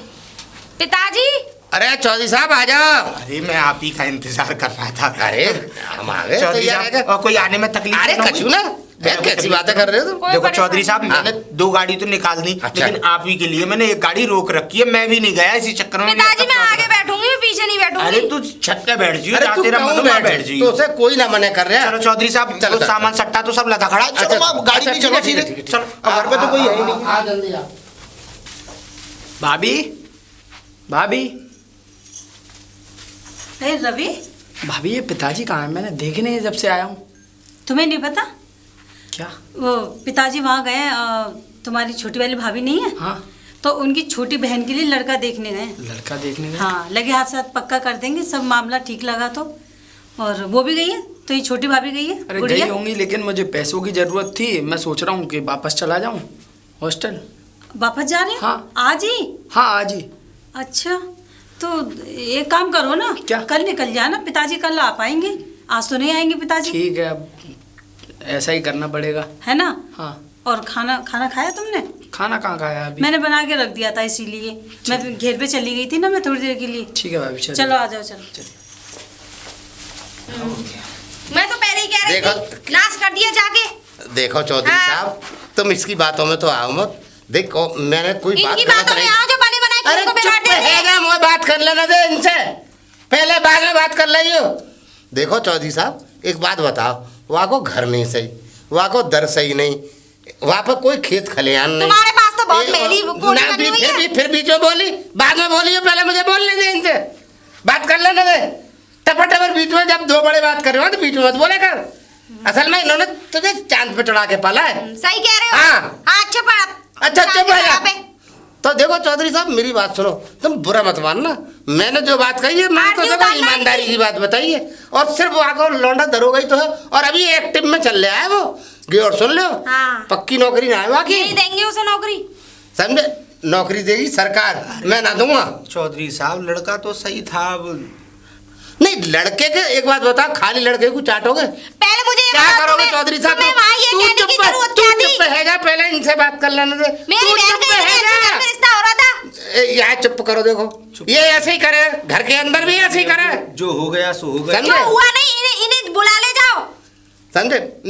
पिताजी। अरे चौधरी साहब आ जाओ। अरे मैं आप ही का इंतजार कर रहा था। अरे हम आ गए। चौधरी तो साहब, यार, और कोई आने में तकलीफ अरे तो ना कछू हुई? ना बहन कैसी बातें कर रहे हो तुम? कोई देखो परेशानी चौधरी साहब, नहीं। मैंने 2 गाड़ी तो निकाल दी, अच्छा। लेकिन आप ही के लिए मैंने 1 गाड़ी रोक रखी है। मैं भी नहीं गया इसी चक्कर में। पिताजी मैं आगे बैठूंगी, मैं पीछे नहीं अरे बैठूंगी। तू छत पे बैठ जी, अरे जहाँ तू तेरा कहूँ मन हो, बैठ बैठ जी। तो उसे कोई ना मना कर रहा है। चलो चौधरी साहब, चलो, वो चलो। सामान सट्टा तो सब लगा खड़ा है। चलो अच्छा, अब गाड़ी अच्छा, में ठीक चलो है, ठीक है, सीधे। ठीक है। चलो, अब घर पे तो कोई है ही नहीं। आ जल्दी आ। भाभी, भाभी, अरे रवि, भाभी ये पिताजी कहाँ है? मैंने देखे नहीं जब से आया हूँ। तुम्हें नहीं पता? क्या? वो पिताजी वहाँ गए, तुम्हारी छोटी वाली भाभी नहीं है, हाँ, तो उनकी छोटी बहन के लिए लड़का देखने गए। लड़का देखने गए। हाँ, लगे हाथ साथ पक्का कर देंगे, सब मामला ठीक लगा तो। और वो भी गई है, तो ये छोटी भाभी गई है। अरे गुड़िया? गई होंगी, लेकिन मुझे पैसों की जरूरत थी। मैं सोच रहा हूँ कि वापस चला जाऊँ हॉस्टल। वापस जा रहे हैं? हाँ। आज ही? हाँ आज ही। अच्छा, तो एक काम करो ना, क्या? कल निकल जाना। पिताजी कल आ पाएंगे, आज तो नहीं आएंगे पिताजी। ठीक है, अब ऐसा ही करना पड़ेगा। है ना? हाँ। और खाना खाया तुमने? खाना कहाँ खाया अभी? मैंने बना के रख दिया था, इसीलिए मैं फिर घेर पे चली गई थी ना, मैं थोड़ी देर के लिए। ठीक है भाभी, चलो आ जाओ, चलो। मैं तो पहले ही कह रही देखो। थी, नाश कर दिया जाके। देखो चौधरी हाँ। साहब, तुम इसकी बातों में तो आओ मत। देखो मैंने कोई बात इनकी गलत बातों में नहीं। आओ जो बने बनाए अरे खीर को चुप बिगाड़ देते है हैं। ना, मुझे बात कर लेना दे इनसे, पहले बाद में बात कर लियो। देखो चौधरी साहब, एक बात बताओ, वहाँ को घर नहीं सही, वहाँ को दर सही नहीं, वहाँ पर कोई खेत खलिहान नहीं। तुम्हारे पास तो बहुत मेली कोनी ना, बनी हुई है। फिर बीच में बोली, बाद में बोलियो, पहले मुझे बोलने दे इनसे, बात कर लेने दे। टपर टपर बीच में जब दो बड़े बात कर रहे हो तो बीच में मत बोले कर। असल में इन्होंने तुझे चांद पे चढ़ा के पाला है। सही कह रहे हो। हाँ। हाँ अच्छा पढ़ा। अच्छा चुप है यहाँ पे। तो देखो चौधरी साहब मेरी बात सुनो, तुम बुरा मत मानना, मैंने जो बात कही है मैंने तो आरती देखो उतारना ईमानदारी नहीं। की बात बताई है। और सिर्फ आकर लौंडा दरोगा ही तो है और अभी एक्टिव में चल रहा है वो। गौर सुन लो। हाँ। पक्की नौकरी ना है वहाँ की, नहीं देंगे उसे नौकरी। समझे? नौकरी देगी सरकार, मैं ना दूंगा। चौधरी साहब लड़का तो सही था, अब नहीं लड़के के एक बात बता, खाली लड़के को चाटोगे? पहले मुझे ये क्या बताओ, करोगे तुम्हें- चौधरी साहब? तुम्हें वहाँ ये कहने की जरूरत क्या थी? चुप है जा, पहले इनसे बात कर लेने दे। मेरी तू बहन चुप का है इतने अच्छे घर में जा। रिश्ता हो रहा था। यहाँ चुप करो, देखो ये ऐसे ही करे, घर के अंदर भी ऐसे ही करे, जो हो गया सो हो गया। समझे? जो हुआ नहीं इन्हें बुला ले जाओ। समझे?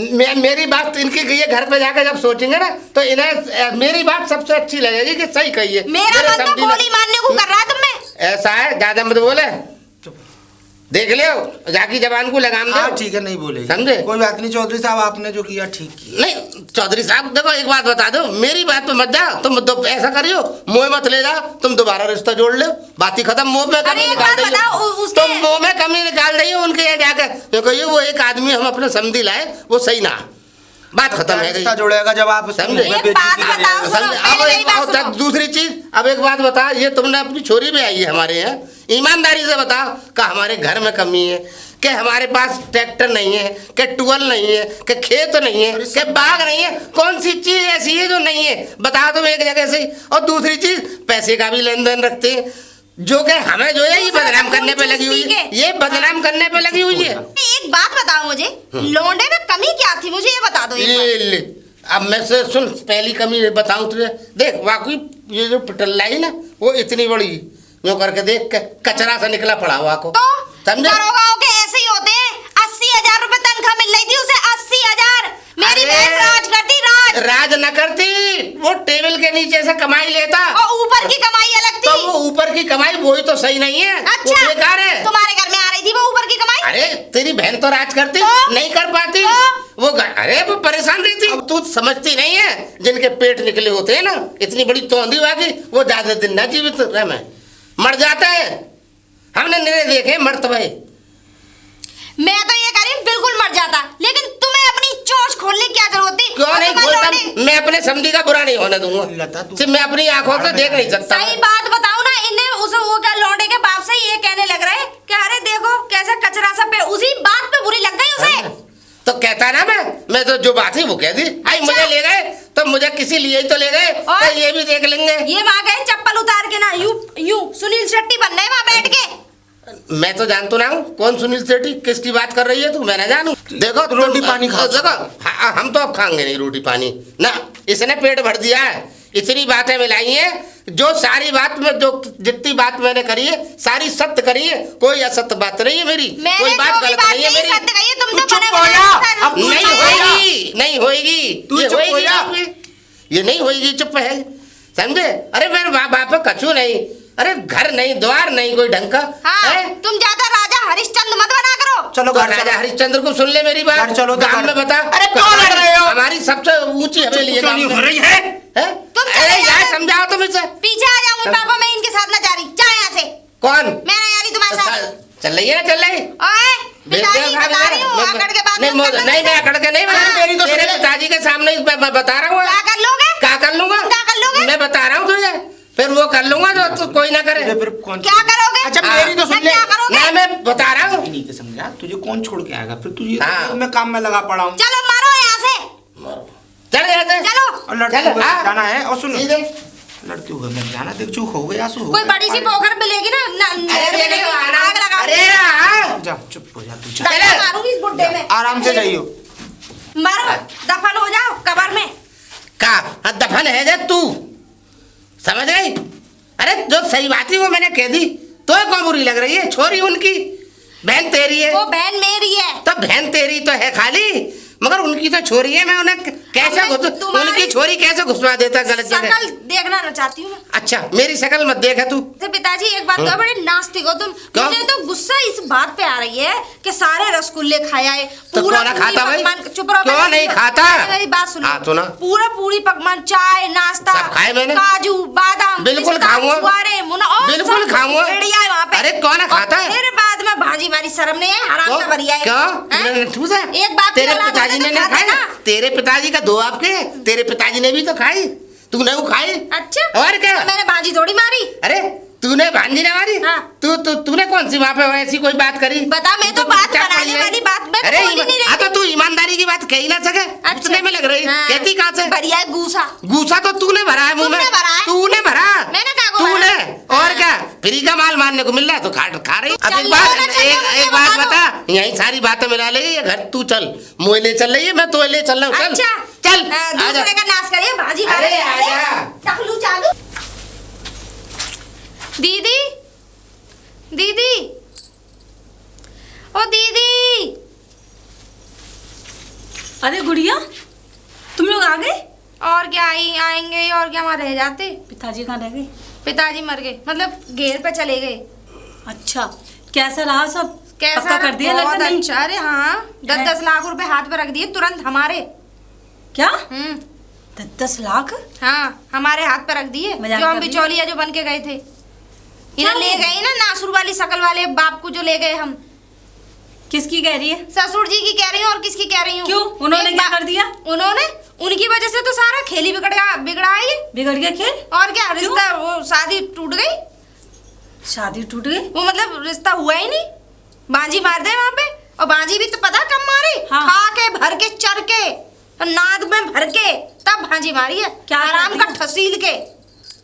मेरी बात इनकी ये घर पे जाकर जब सोचेंगे ना तो इन्हें मेरी बात सबसे अच्छी लगेगी कि सही कही है। मेरा मेरे मन तो समझी में- गोली मारने को कर रहा है तुम्हें। ऐसा है, ज्यादा मत बोले, देख लियो जाकी जबान को लगाम हाँ दो। ठीक है, नहीं बोले समझे? कोई बात नहीं चौधरी साहब, आपने जो किया ठीक किया। नहीं चौधरी साहब देखो एक बात बता दो, मेरी बात पे मत जाओ तुम, ऐसा करियो मोह मत ले जाओ, तुम दोबारा रिश्ता जोड़ लो, बात ही खत्म। मुंह में कमी एक निकाल बात रही बताओ, हो उसके- तुम, मुंह में कमी निकाल रही हो उनके यहाँ जाकर, क्योंकि ये वो एक आदमी हम अपने समझी लाए वो सही ना, बात खत्म है रिश्ता जोड़ेगा जब आप उसके समझे? मुंह में एक बेइज्जती बात करेंगे। बताओ, सुनो, समझे? अब पहले मेरी एक बात बात, सुनो। दूसरी चीज, अब एक बात बता, ये तुमने अपनी छोरी भी आई है हमारे यहाँ, ईमानदारी से बताओ कि हमारे घर में कमी है, कि हमारे पास ट्रैक्टर नहीं है, कि टूअल नहीं है, कि खेत नहीं है, कि बाग नहीं है, कौन सी चीज ऐसी है जो नहीं है बता दो एक जगह से। और दूसरी चीज पैसे का भी लेन देन रखते हैं, जो कि हमें जो है ये बदनाम करने पे लगी हुई है, ये बदनाम करने पे लगी हुई है। एक बात बताओ मुझे, लौंडे में कमी क्या थी मुझे ये बता दो एक बार। ये ले, अब मैं से सुन, पहली कमी बताऊं तुझे, देख वाकई ये जो पटल्ला है ना वो इतनी बड़ी, यूं करके देख के कचरा सा निकला पड़ा हुआ को, तो समझे? दरोगाओं के ऐसे ही होते हैं। 80,000 रुपए तनख्वाह मिल रही थी उसे, 80,000। मेरी अरे! बहन राज करती, राज। राज न करती, वो टेबल के नीचे से कमाई लेता, और ऊपर की कमाई अलग तो थी। वो ऊपर की कमाई वही तो सही नहीं है, वो अच्छा, बेकार है। तुम्हारे घर में आ रही थी वो ऊपर की कमाई। अरे तेरी बहन तो राज करती, तो? नहीं कर पाती, तो? वो अरे वो परेशान रहती। अब तू समझती नहीं है, जिनके पेट निकले होते हैं ना, इतनी बड़ी तोंदी वाकी, वो ज्यादा दिन ना जीवित रह में मर जाते हैं। हमने निर्णय देखे मरतबे। मैं तो ये कह रही हूँ बिल्कुल मर जाता, लेकिन तुम्हें अपनी चोंच खोलने की क्या जरूरत थी? क्यों और नहीं तुम्हारे खोलता? लौंडे- मैं अपने समझी का बुरा नहीं होने दूंगा, लता तू- सिर्फ मैं अपनी आंखों से देख नहीं सकता। सही बात बताओ ना, इन्हें उसे वो क्या लौंडे के बाप से ये कहने लग रहा है कि अरे देखो कैसे कचरा सा पे, उसी बात पे बुरी लग गई उसे। तो कहता ना मैं तो जो बात है वो कह दी। आई मुझे ले गए तो मुझे किसी लिए ही तो ले गए, और? तो ये भी देख लेंगे। ये वहां गए चप्पल उतार के ना, यूं यूं सुनील शेट्टी बन रहे वहां बैठ के। मैं तो जानता ना हूँ कौन सुनील सेठी, किसकी बात कर रही है तू, मैं ना जानू। देखो रोटी पानी खाओ। देखो हम तो अब खाएंगे नहीं रोटी पानी ना, इसने पेट भर दिया है, इतनी बातें मिलाई हैं जो सारी बात में, जो जितनी बात मैंने करी है सारी सत्य करी है, कोई असत्य बात नहीं है मेरी, मैंने कोई बात जो भी गलत बात नहीं है कही मेरी। सत्य कही है, तुम तू तो चुप बने हो बनाए जा, इंसान। अब नहीं होगी, नहीं होगी, तू ये चुप हो होएगी जा। नहीं, ये नहीं होएगी, चुप है, समझे? अरे मेरे बाप कछु नहीं, अरे घर नहीं, द्वार नहीं, कोई ढंग का हाँ, है? तुम ज्यादा राजा हरिश्चंद्र मत बना करो। चलो तो घर राजा चलो। हरिश्चंद्र को सुन ले मेरी बात, घर चलो तो गाँव घर। में बता। अरे कौन लड़ रहे हो? हमारी सबसे ऊंची हवेली है क्यों गाँव नहीं में। हो रही है? हैं? तुम चले अरे यार जाओ। समझाओ तुम इसे। पीछे आ जाऊंगी पापा, मैं इनके साथ ना जा रही, जा यहाँ से। कौन? मैं नहीं आ रही तुम्हारे साथ। चल रही है ना, चल रही। ओए, पिताजी बता रही हूँ, आकड़ के बात नहीं मत करना नहीं, मुझसे। मैं अकड़ के नहीं, हाँ। मेरी तो तेरे पिताजी के सामने ही मैं बता रहा हूँ। क्या कर लोगे? क्या कर लूंगा? क्या कर लोगे? मैं बता रहा हूँ तुझे, फिर वो कर लूंगा जो तू कोई ना करे। तुझे फिर कौन क्या करोगे? अच्छा मेरी तो सुन मैं ले। क्या करोगे? ना मैं बता रहा हूँ। नहीं तो समझा, तुझे कौन छोड़ के आएगा फिर, तुझे हाँ। मैं काम में लगा पड़ा हूँ। चलो मारो यहाँ से, चल जाते चलो। और लड़ते चलो, हुए हाँ। जाना है, और सुन सीधे। लड़ते हुए मैं जाना, देख चूक हो गया सो हो कोई गया। बड़ी सी पोखर मिलेगी ना, अरे देखो, आग लगा। अरे हाँ। जा चुप हो जा तू, जा। डंडा मारूंगी इस बुड्ढे में। आराम से जाइयो। मारो, दफन हो जाओ कब्र में। का दफन है जे तू, समझ गई? अरे जो सही बात है वो मैंने कह दी, तो कौन बुरी लग रही है? छोरी उनकी, बहन तेरी है। वो बहन मेरी है। तो बहन तेरी तो है खाली, मगर उनकी तो छोरी है, मैं उन्हें कैसे अब मैं तुम्हारी- उनकी छोरी कैसे घुसवा देता गलत जगह? शकल देखना ना चाहती हूँ मैं। अच्छा मेरी शक्ल मत देख है तू। तो पिताजी एक बात तो बड़े नास्तिक हो तुम। क्यों? मुझे तो गुस्सा इस बात पे आ रही है कि सारे रसगुल्ले खाए, तो पूरा क्यों ना पूरी खाता भाई? पकवान। चुप रहो, क्यों पहले नहीं सुनो। खाता? पहले मेरी बात सुनो। हाँ, सुना। पूरा पूरी पकवान, चाय नाश्ता सब खाए मैंने। काजू बादाम बिल्कुल पिस्ता, खाऊंगा। छुआरे, मुना और बिल्कुल सब खाऊंगा। बढ़िया है वहाँ पे। अरे कौन है खाता और है? फिर बाद में भांजी मारी, शर्म नहीं है, हराम का भरिया है। क्या हैं? तूने ठूसा? एक बाप की तेरे औलाद पिताजी होने ने तो नहीं खा खाई? देना। तेरे पिताजी का दो आपके, तेरे पिताजी ने भी तो खाई, तूने वो खाई? अच्छा, और क्या? तो मैंने भांजी थोड़ी मारी। अरे तूने भांजी ने मारी? हाँ। तूने कौन सी वहाँ पे ऐसी कोई बात करी? बता, मैं तो बात क्या बनाने बोली है? वाली बात मैं तो अरे बोल ही नहीं रही हाँ, तो थी। तू ईमानदारी की बात कह ही ना सके, पूछने में लग रही। हाँ। कहती कहाँ से? भरिया है गूसा। गूसा तो तूने भरा है मुंह में। तुमने भरा है। तूने भरा। मैंने कहा को तूने भरा? और क्या फ्री का माल मारने को मिल रहा है तो खा रही। अब चल एक बात लो ना, चल लो, मुझे एक बात बता दो। बता, यही सारी बातें मिला लेगी ये घर, तू चल मुझे ले चल रही है, मैं तो ले चल रहा हूँ। चल अच्छा चल आजा। दूसरे का नाश करिए, भाजी अरे मारे। आजा। टकलू चालू। दीदी, दीदी, ओ दीदी। अरे गुड़िया, तुम लोग आ गए? और क्या आएंगे, और क्या वहाँ रह जाते। पिताजी कहाँ रह गए? पिताजी मर गए, मतलब घेर पे चले गए। अच्छा, कैसा रहा सब? कैसा पक्का कर दिया बहुत लड़का? नहीं अच्छा। अरे हाँ, 10-10 लाख रुपए हाथ पे रख दिए तुरंत हमारे। क्या? 10 लाख? हाँ, हमारे हाथ पे रख दिए, मजाक जो हम कर रही है? बिचौलिया जो बन के गए थे। इन्हें ले गए ना नासुर वाली शकल वाले बाप को, जो ले गए हम। किसकी कह रही है? ससुर जी की कह रही हूँ, और किसकी कह रही हूँ? क्यों? उन्होंने एक क्या बा- कर दिया? उन्होंने, उनकी वजह से तो सारा खेल ही बिगड़ा है ये। बिगड़ गया खेल? और क्या, रिश्ता वो शादी टूट गई। शादी टूट गई? वो मतलब रिश्ता हुआ ही नहीं, बांजी मार दे वहां पे। और बांजी भी तो पता कब मारी? हाँ। खा के भर के चर के नाद में भर के तब भांजी मारी है। क्या आराम कर का रही ठसील के।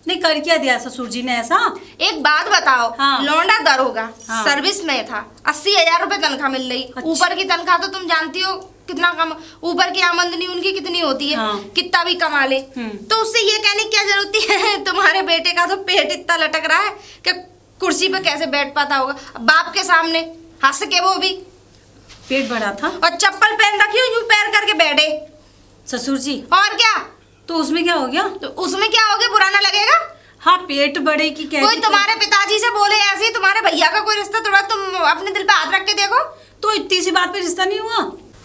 नहीं, कर क्या दिया ससुर जी ने ऐसा? एक बात बताओ, हाँ। लौंडा दरोगा हाँ। सर्विस में था, 80,000 रुपए तनख्वाह मिल रही। अच्छा। ऊपर की तनख्वाह तो तुम जानती हो कितना कम, ऊपर की आमदनी उनकी कितनी होती है। हाँ। कितना भी कमा ले, तो उससे ये कहने की क्या जरूरत है तुम्हारे बेटे का तो पेट इतना लटक रहा है कि कुर्सी पे कैसे बैठ पाता होगा बाप के सामने, हंस के वो भी। पेट बड़ा था? और चप्पल पहन रखी हो, यूं पैर करके बैठे। ससुर जी, और क्या, तो उसमें क्या हो गया? तो उसमें क्या हो गया, बुरा ना लगेगा? हाँ, पेट बड़े की कह कोई दी तो- तुम्हारे पिताजी से बोले ऐसे ही, तुम्हारे भैया का कोई रिश्ता तोड़ा, तुम अपने दिल पे हाथ रख के देखो। तो इतनी सी बात पे रिश्ता नहीं हुआ?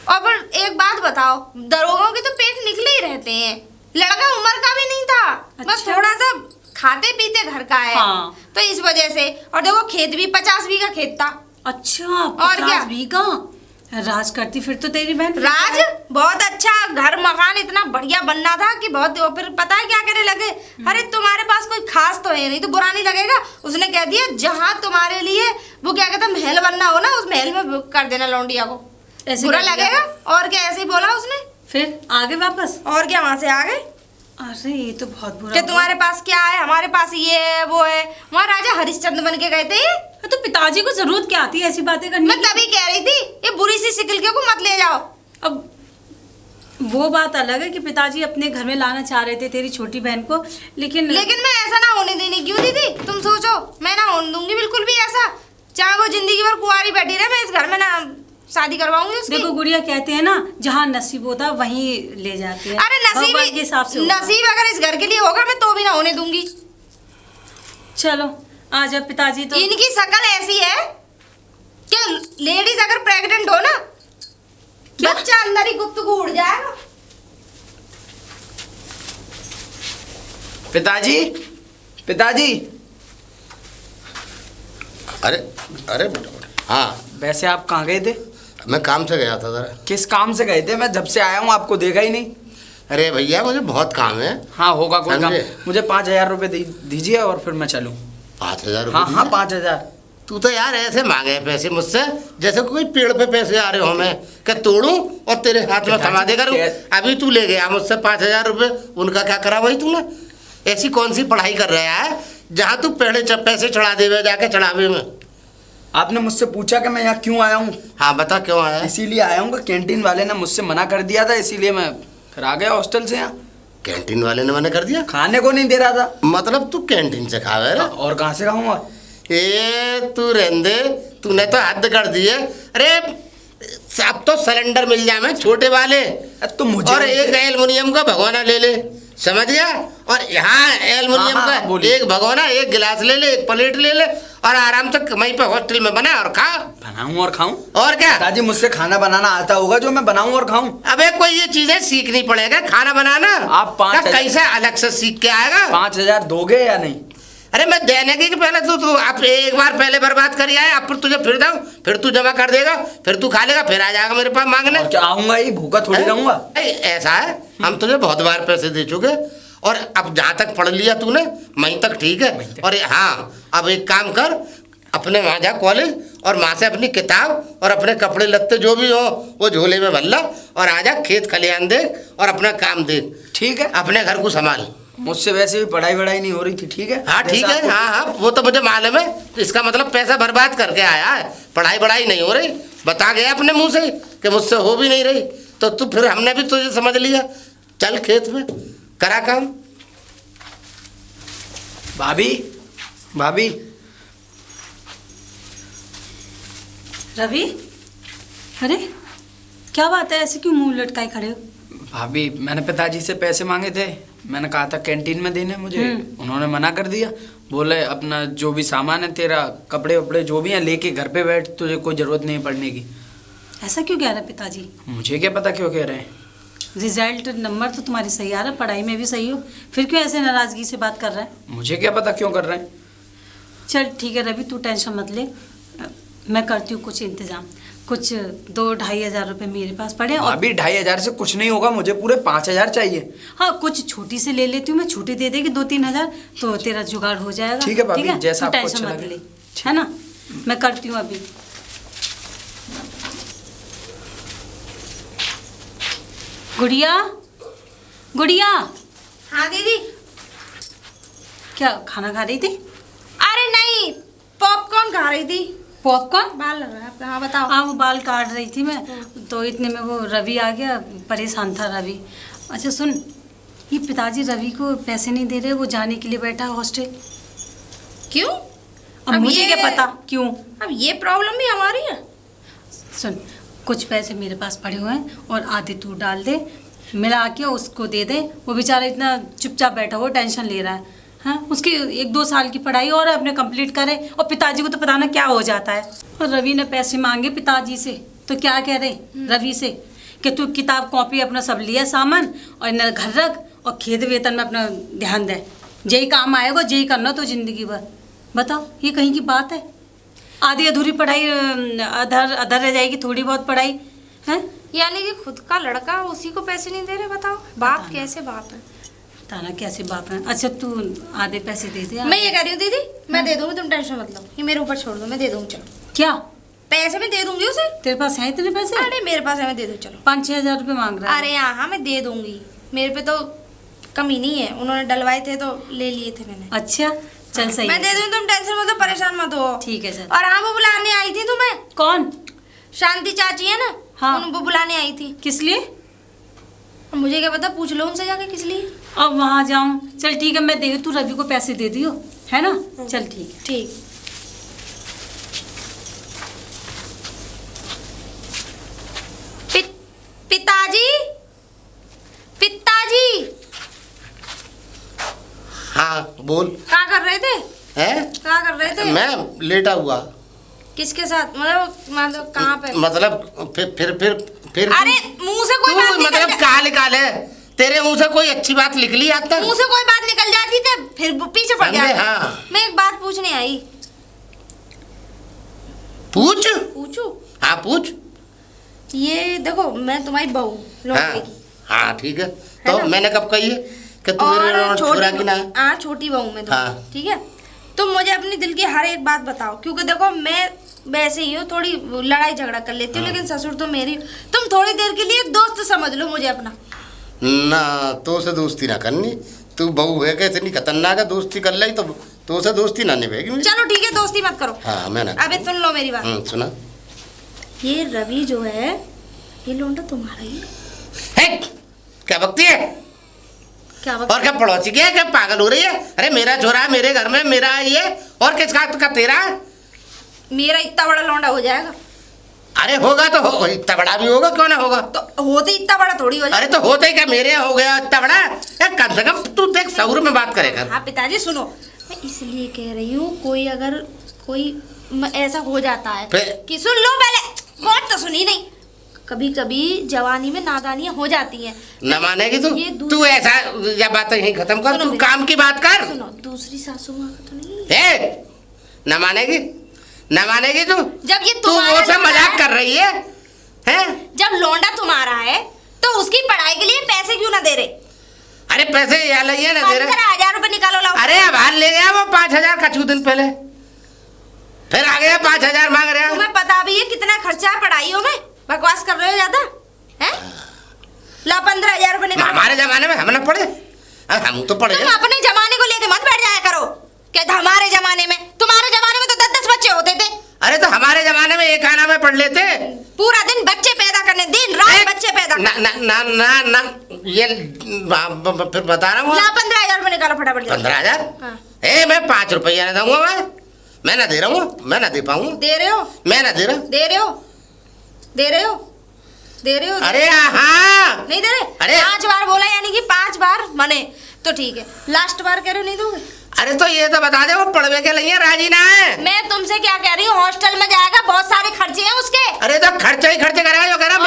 और फिर एक बात बताओ, दरोगों के तो पेट निकले ही रहते हैं। लड़का उम्र का भी नहीं था, बस अच्छा। थोड़ा सा खाते पीते घर का है। हाँ। तो इस वजह से, और देखो खेत भी 50 बीघा खेत था। अच्छा, और क्या? 50 बीघा राज करती फिर तो तेरी बहन। राज बहुत अच्छा, घर मकान इतना बढ़िया बनना था कि बहुत। और फिर पता है क्या करने लगे, अरे तुम्हारे पास कोई खास तो है नहीं, तो बुरा नहीं लगेगा। उसने कह दिया जहाँ तुम्हारे लिए वो क्या कहता महल बनना हो ना, उस महल में कर देना लौंडिया को। ऐसे बुरा कर दिया? लगेगा? और क्या, ऐसे ही बोला उसने। फिर आगे वापस? और क्या, वहां से आ गए अरे ये तो बहुत बुरा कि हुआ। तुम्हारे पास क्या है, हमारे पास ये है वो है। वहाँ राजा हरिश्चंद्र बन के गए थे ये। तो पिताजी को जरूरत क्या आती है ऐसी बातें करने मैं की? तभी कह रही थी ये बुरी सी शिकल के को मत ले जाओ। अब वो बात अलग है कि पिताजी अपने घर में लाना चाह रहे थे तेरी छोटी बहन को, लेकिन मैं ऐसा ना होने देनी। क्यों दीदी, तुम सोचो, मैं ना होने दूंगी बिल्कुल भी ऐसा। चाहे वो जिंदगी भर कुंवारी बैठी रहे, मैं इस घर में ना शादी करवाऊंगी उसकी। देखो गुड़िया, कहते हैं ना जहाँ नसीब होता वहीं ले जाते हैं। अरे भगवान के हिसाब से होगा। नसीब अगर इस घर के लिए होगा, मैं तो भी ना होने दूंगी। चलो आ जा, पिताजी तो इनकी शक्ल ऐसी है कि लेडीज अगर प्रेग्नेंट हो ना, बच्चा अंदर ही गुप्तगू उड़ जाएगा। पिताजी, पिताजी। अरे अरे बेटा, हाँ वैसे आप कहाँ गए थे? मैं काम से गया था जरा। किस काम से गए थे? मैं जब से आया हूँ आपको देखा ही नहीं। अरे भैया मुझे बहुत काम है। हाँ होगा कोई काम। समझे? मुझे 5,000 रुपये दीजिए और फिर मैं चलूँ। 5,000 हाँ हाँ, रुपये? 5,000। तू तो यार ऐसे मांगे हैं पैसे मुझसे जैसे कोई पेड़ पे पैसे आ रहे हो। मैं क्या तोड़ूं और तेरे हाथ में थमा दे करूं? अभी तू ले गया मुझसे 5,000 रुपये, उनका क्या करा भाई तूने? ऐसी कौन सी पढ़ाई कर रहा है जहाँ तू पहले पैसे चढ़ा देवे जाके चढ़ावे में? आपने मुझसे पूछा कि मैं यहाँ क्यों आया हूँ? हाँ बता क्यों आया? इसीलिए आया हूँ कि कैंटीन वाले ने मुझसे मना कर दिया था, इसीलिए मैं फिर आ गया हॉस्टल से यहाँ। कैंटीन वाले ने मना कर दिया? खाने को नहीं दे रहा था। मतलब तू कैंटीन से खावे रे? और कहाँ से खाऊंगा? ए तू रहने, तूने तो हद कर दी है। अरे अब तो सिलेंडर मिल जाए मैं छोटे वाले, तो मुझे और एक एल्युमिनियम का भगोना ले ले, समझ गया? और यहाँ एल्युमिनियम हाँ, हाँ, का बोलिए। एक भगोना, एक गिलास ले ले, एक प्लेट ले ले, और आराम से वहीं पे हॉस्टल में बना और खा। बनाऊं और खाऊं? और क्या? दादी मुझसे खाना बनाना आता होगा जो मैं बनाऊं और खाऊं? अबे कोई ये चीजें सीखनी पड़ेगा, खाना बनाना। आप 5,000 क्या कैसे अलग से सीख के आएगा? 5,000 दोगे या नहीं? अरे मैं देने की पहले तू अब एक बार पहले बर्बाद कर आया, अब तुझे फिर दूं, फिर तू जमा कर देगा, फिर तू खा लेगा, फिर आ जाएगा मेरे पास मांगने। और क्या आऊंगा ही, भूखा थोड़ी रहूंगा। ऐसा है, हम तुझे बहुत बार पैसे दे चुके, और अब जहाँ तक पढ़ लिया तूने वहीं तक ठीक है। और हाँ, अब एक काम कर, अपने वहाँ जा कॉलेज, और वहाँ से अपनी किताब और अपने कपड़े लत्ते जो भी हो वो झोले में भर ला, और आ जा खेत खलियान देख और अपना काम देख। ठीक है, अपने घर को संभाल। मुझसे वैसे भी पढ़ाई नहीं हो रही थी। ठीक है, हाँ ठीक है, हाँ वो तो मुझे मालूम है। इसका मतलब पैसा बर्बाद करके आया है, पढ़ाई नहीं हो रही, बता गया अपने मुंह से कि मुझसे हो भी नहीं रही, तो तू फिर हमने भी तुझे समझ लिया। चल खेत में करा काम। भाभी रवि, अरे क्या बात है, ऐसे क्यों मुंह लटकाए खड़े हो? भाभी, मैंने पिताजी से पैसे मांगे थे, मैंने कहा था कैंटीन में देने मुझे, उन्होंने मना कर दिया। बोले अपना जो भी सामान है तेरा, कपड़े वपड़े जो भी है लेके घर पे बैठ, तुझे कोई जरूरत नहीं पढ़ने की। ऐसा क्यों कह रहे हैं पिताजी? मुझे क्या पता क्यों कह रहे हैं। रिजल्ट नंबर तो तुम्हारी सही आ रहा है, पढ़ाई में भी सही हो, फिर क्यों ऐसे नाराजगी से बात कर रहा है? मुझे क्या पता क्यों कर रहे हैं। चल ठीक है रवि, तू टेंशन मत ले, मैं करती हूँ कुछ इंतजाम। कुछ 2-2.5 हज़ार रुपये मेरे पास पड़े, और अभी 2,500 से कुछ नहीं होगा, मुझे पूरे 5,000 चाहिए। हाँ कुछ छोटी से ले लेती हूँ मैं, छोटी दे देगी 2-3 हज़ार, तो तेरा जुगाड़ हो जाएगा। ठीक है भाभी, जैसा तू आपको टेंशन अच्छा मत लगे। ले, है ना? मैं करती हूँ अभी। गुड़िया, हाँ दीदी। क्या खाना खा रही थी? अरे नहीं, पॉपकॉर्न खा रही थी। पॉपकॉर्न? बाल लग रहा है आपका, हाँ बताओ। हाँ वो बाल काट रही थी मैं, तो इतने में वो रवि आ गया, परेशान था रवि। अच्छा सुन, ये पिताजी रवि को पैसे नहीं दे रहे, वो जाने के लिए बैठा हॉस्टल। क्यों? अब मुझे क्या पता क्यों। अब ये प्रॉब्लम भी हमारी है। सुन, कुछ पैसे मेरे पास पड़े हुए हैं, और आधे तू डाल दे, मिला के उसको दे दे। वो बेचारा इतना चुपचाप बैठा हुआ, टेंशन ले रहा है। हाँ, उसकी 1-2 साल की पढ़ाई और अपने कंप्लीट करे, और पिताजी को तो पता ना क्या हो जाता है। और रवि ने पैसे मांगे पिताजी से, तो क्या कह रहे रवि से कि तू किताब कॉपी अपना सब लिया सामान, और इन्हें घर रख, और खेत वेतन में अपना ध्यान दे, यही काम आएगा, यही करना तो जिंदगी भर। बताओ, ये कहीं की बात है? आधी अधूरी पढ़ाई अधर रह जाएगी, थोड़ी बहुत पढ़ाई है। यानी कि खुद का लड़का उसी को पैसे नहीं दे रहे, बताओ बाप कैसे बाप है। ताना कैसे बाप है। अच्छा तू आधे पैसे दे दे। मैं ये कह रही हूँ दीदी, मैं दे दूंगी, तुम टेंशन मत लो, ये मेरे ऊपर छोड़ दो, मैं दे दूंगी। चलो क्या पैसे मैं दे दूंगी उसे। तेरे पास है इतने पैसे? अरे मेरे पास है, मैं दे दूँ। चलो 5-6 हज़ार रुपये मांग रहा है। अरे हाँ मैं दे दूंगी, मेरे पे तो कमी नहीं है, उन्होंने डलवाए थे तो ले लिए थे मैंने। अच्छा चल सही मैं है। दे दूंगी, तुम टेंशन मत लो, परेशान मत हो। ठीक है चल। और हाँ वो बुलाने आई थी तुम्हें। कौन? शांति चाची है ना, हाँ। उनको बुलाने आई थी। किस लिए? मुझे क्या पता, पूछ लो उनसे जाके किस लिए। अब वहाँ जाऊँ? चल ठीक है, मैं दे, तू रवि को पैसे दे दियो, है ना? चल ठीक है। ठीक। पिताजी, पिताजी। हाँ बोल। क्या कर रहे थे? हैं? क्या कर रहे थे? मैं लेटा हुआ। किसके साथ? मतलब कहाँ पे? मतलब फिर अरे मुंह से कोई बात निकल मतलब काल है तेरे मुंह से कोई अच्छी बात निकली आज तक? मुंह से कोई बात निकल जाती थी फिर पीछे पड़ समझे? गया। हाँ। मैं एक बात पूछने आई। पूछ। पूछू? हाँ पूछ। ये देखो, मैं तुम्हारी बहू लौंडे हाँ की। हाँ ठीक है, तो ना? मैंने कब कही है कि तू मेरे छोरा की ना? हाँ छोटी बहू मैं हाँ। तुम्हारी, ठीक है? तुम मुझे अपनी दिल की हर एक बात बताओ, क्योंकि देखो मैं वैसे ही हूँ, थोड़ी लड़ाई झगड़ा कर लेती हूँ, लेकिन ससुर तो मेरी। तुम थोड़ी देर के लिए दोस्त समझ लो मुझे अपना। ना तो से दोस्ती ना करनी, तू बहू है कि इतनी खतरनाक है, दोस्ती कर ली तो से दोस्ती ना निभेगी मुझे। चलो ठीक है, दोस्ती मत करो। हाँ मैं ना। अबे सुन लो मेरी बात। सुना। ये रवि जो है, ये लौंडा तुम्हारा ही है। क्या बकती है? क्या और क्या पड़ोसी की है? क्या पागल हो रही है? अरे मेरा छोरा है, मेरे घर में, मेरा है ये, और किसका का तेरा है? मेरा इतना बड़ा लौंडा हो जाएगा? अरे होगा तो हो, इतना बड़ा भी होगा, क्यों ना होगा? तो होते इतना बड़ा थोड़ी हो जाए। अरे तो होता ही क्या, मेरे हो गया इतना बड़ा? कम से कम तू देख सौर में बात करे कर। हाँ पिताजी सुनो, मैं इसलिए कह रही हूँ, कोई ऐसा हो जाता है फिर? कि सुन लो पहले, बात तो सुनी नहीं। कभी कभी जवानी में नादानियां हो जाती हैं। न मानेगी तू? ये तू ऐसा या बात यहीं खत्म कर, सुनो तू मेरी- काम की बात कर। सुनो, दूसरी सासू माँ का तो नहीं। ए, न मानेगी? न मानेगी तू? जब ये तू तुम्हारा वो से लौंडा मजाक है- कर रही है? हैं? जब लौंडा तुम्हारा है तो उसकी पढ़ाई के लिए पैसे क्यों ना दे रहे? अरे पैसे या लइए ना दे रहे। 15,000 रुपए निकालो लाओ। अरे आभार ले गया वो 5,000 कछु दिन पहले, फिर आ गया 5,000 मांग रहे तुम्हें पता भी है कितना खर्चा है पढ़ाइयों में? बकवास कर रहे हो ज्यादा हैं? ला 15,000 रुपए निकालो। हमारे जमाने में हम न पढ़े, हम तो पढ़े। तुम अपने जमाने को लेके मत बैठ जाया करो कि हमारे जमाने में, तुम्हारे जमाने में तो 10-10 बच्चे होते थे। अरे तो हमारे जमाने में एक आना में पढ़ लेते। पूरा दिन बच्चे पैदा करने, दिन रात बच्चे पैदा ना करने। ना ना ना ना ये फिर बता रहा हूँ। ला 15,000 रुपए निकालो फटाफट जल्दी। 15,000? हाँ। ए मैं 5 रुपया ना दूंगा, मैं ना दे रहा हूँ, मैं ना दे पाऊंगा। दे रहे हो? मैं ना दे रहा। दे रहे हो? दे रहे हो? दे रहे हो? अरे हाँ, नहीं दे रहे? अरे 5 बार बोला यानी कि 5 बार मने तो ठीक है। लास्ट बार कह रहे हो नहीं दोगे? अरे तो ये तो बता दे वो पढ़वे के लिए राजी ना है। मैं तुमसे क्या कह रही हूँ, हॉस्टल में जाएगा, बहुत सारे खर्चे हैं उसके। अरे तो खर्चे ही खर्चे करेगा, जो कह रहा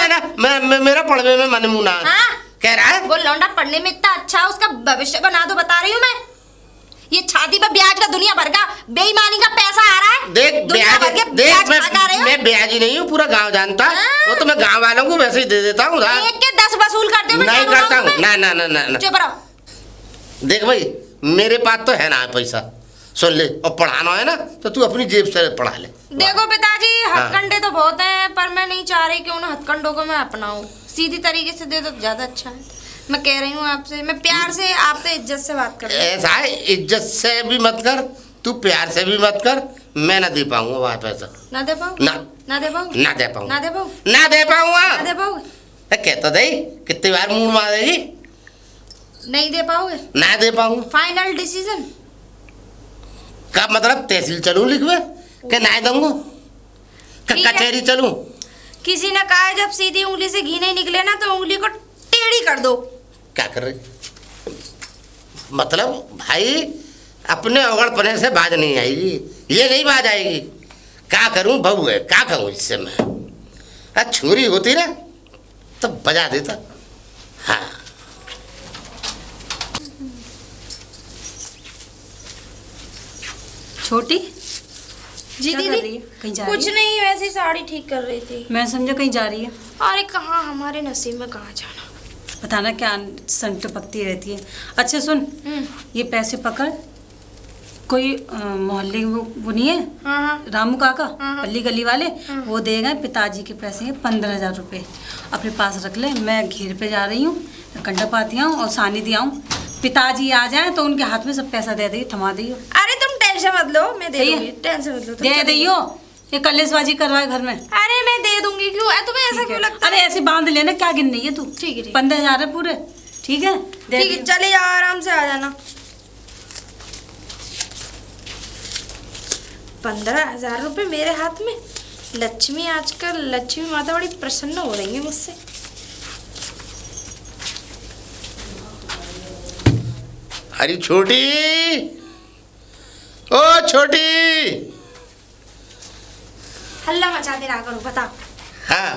मेरा पढ़वे में मन मुना हाँ? कह रहा है। वो लौंडा पढ़ने में इतना अच्छा है, उसका भविष्य बना दो, बता रही हूँ मैं। ये छाती पर ब्याज का दुनिया भर का बेईमानी का पैसा आ रहा है। देख दुनिया भर के देख खा रहे हो। मैं ब्याजी नहीं हूँ, पूरा गांव जानता है। हाँ। वो तो मैं गांव वालों को वैसे ही दे देता हूँ उधार। एक के 10 वसूल करते हो, मैं नहीं क्या करता बोलूं हूँ, मैं? ना ना ना ना। चुप रहो। देख भाई, मेरे पास तो है ना पैसा, सुन ले, और पढ़ाना है ना तो तू अपनी जेब से पढ़ा ले। देखो पिताजी, हाँ। हथकंडे तो बहुत हैं, पर मैं नहीं चाह रही कि उन हथकंडों को मैं अपनाऊं। सीधी तरीके से दे दो तो ज्यादा अच्छा है। मैं कह रही हूँ आपसे, मैं प्यार से आपसे इज्जत से बात कर रही हूँ। ऐसा है, इज्जत से भी मत कर, तू प्यार से भी मत कर, मैं ना दे पाऊंगा वहाँ पैसा। ना दे पाओ? ना। ना दे पाओ? ना दे पाऊंगा। ना दे पाओ? ना दे पाऊंगा। ना दे पाओगे? कहता दे, कितनी बार मुंह मारेगी? नहीं दे पाओगे? ना दे पाऊंगा। Final decision? का मतलब तहसील चलूं लिखवे के ना दूंगा? ठीक है। कचहरी चलूं? किसी ने कहा है जब सीधी उंगली से घी नहीं निकले ना तो उंगली को टेढ़ी कर दो। क्या कर रही? मतलब भाई अपने अवगढ़पने से बाज नहीं आएगी, ये नहीं बाज आएगी। क्या करूं, बहू है, क्या कहूँ इससे मैं? छुरी होती ना तो बजा देता। हाँ छोटी जी क्या कर रही दीदी, है? कहीं जा कुछ रही है? नहीं, वैसे ही साड़ी ठीक कर रही थी। मैं समझा कहीं जा रही है। अरे कहाँ, हमारे नसीब में कहाँ जाना। बताना क्या संट पकती रहती है। अच्छा सुन, ये पैसे पकड़, कोई मोहल्ले में वो नहीं है, हाँ हाँ रामू काका, हाँ। पल्ली गली वाले, वो देगा पिताजी के पैसे हैं 15,000 रुपये, अपने पास रख ले। मैं घेर पे जा रही हूँ, कंडा पाती आऊँ और सानी दी आऊँ। पिताजी आ जाए तो उनके हाथ में सब पैसा दे दी, थमा दियो। अरे तुम टेंशन मत लो, मैं दे सही है? दूंगी, टेंशन मत लो तुम दे चलो। दियो, ये कलेशबाजी करवाए घर में। अरे मैं दे दूंगी, क्यों तुम्हें ऐसा क्यों लगता अरे ऐसे बांध लेना, क्या गिन रही है तू? ठीक है, ठीक है। 15,000 है पूरे, ठीक है? दे ठीक है, दियो। चले जाओ, आराम से आ जाना। 15,000 रुपये मेरे हाथ में। लक्ष्मी, आजकल लक्ष्मी माता बड़ी प्रसन्न हो रही है मुझसे। अरे छोटी, ओ छोटी। हल्ला मचाते रहा करो, बताओ। हाँ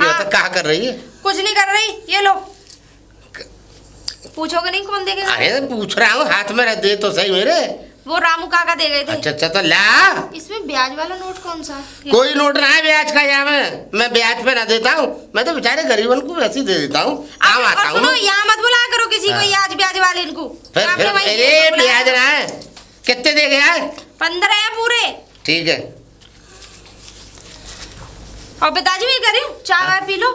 ये हाँ। तो क्या कर रही है? कुछ नहीं कर रही, ये लो। पूछोगे नहीं कौन देगा? अरे पूछ रहा हूँ, हाथ में दे तो सही मेरे। वो रामू काका दे गए थे। अच्छा अच्छा तो ला। इसमें ब्याज वाला नोट कौन सा? कोई नोट ना है ब्याज का, यहाँ मैं ब्याज पे ना देता हूँ, मैं तो बेचारे गरीबन को वैसे ही दे देता हूँ, काम आता और हूँ। सुनो, यहाँ मत बुलाया करो किसी हाँ। को, आज ब्याज वाले इनको। फिर आपने वही अरे बुलाया। ब्याज ना है, कितने दे गया है? 15 है पूरे। ठीक है। और पिताजी भी करी चाय वाय पी लो।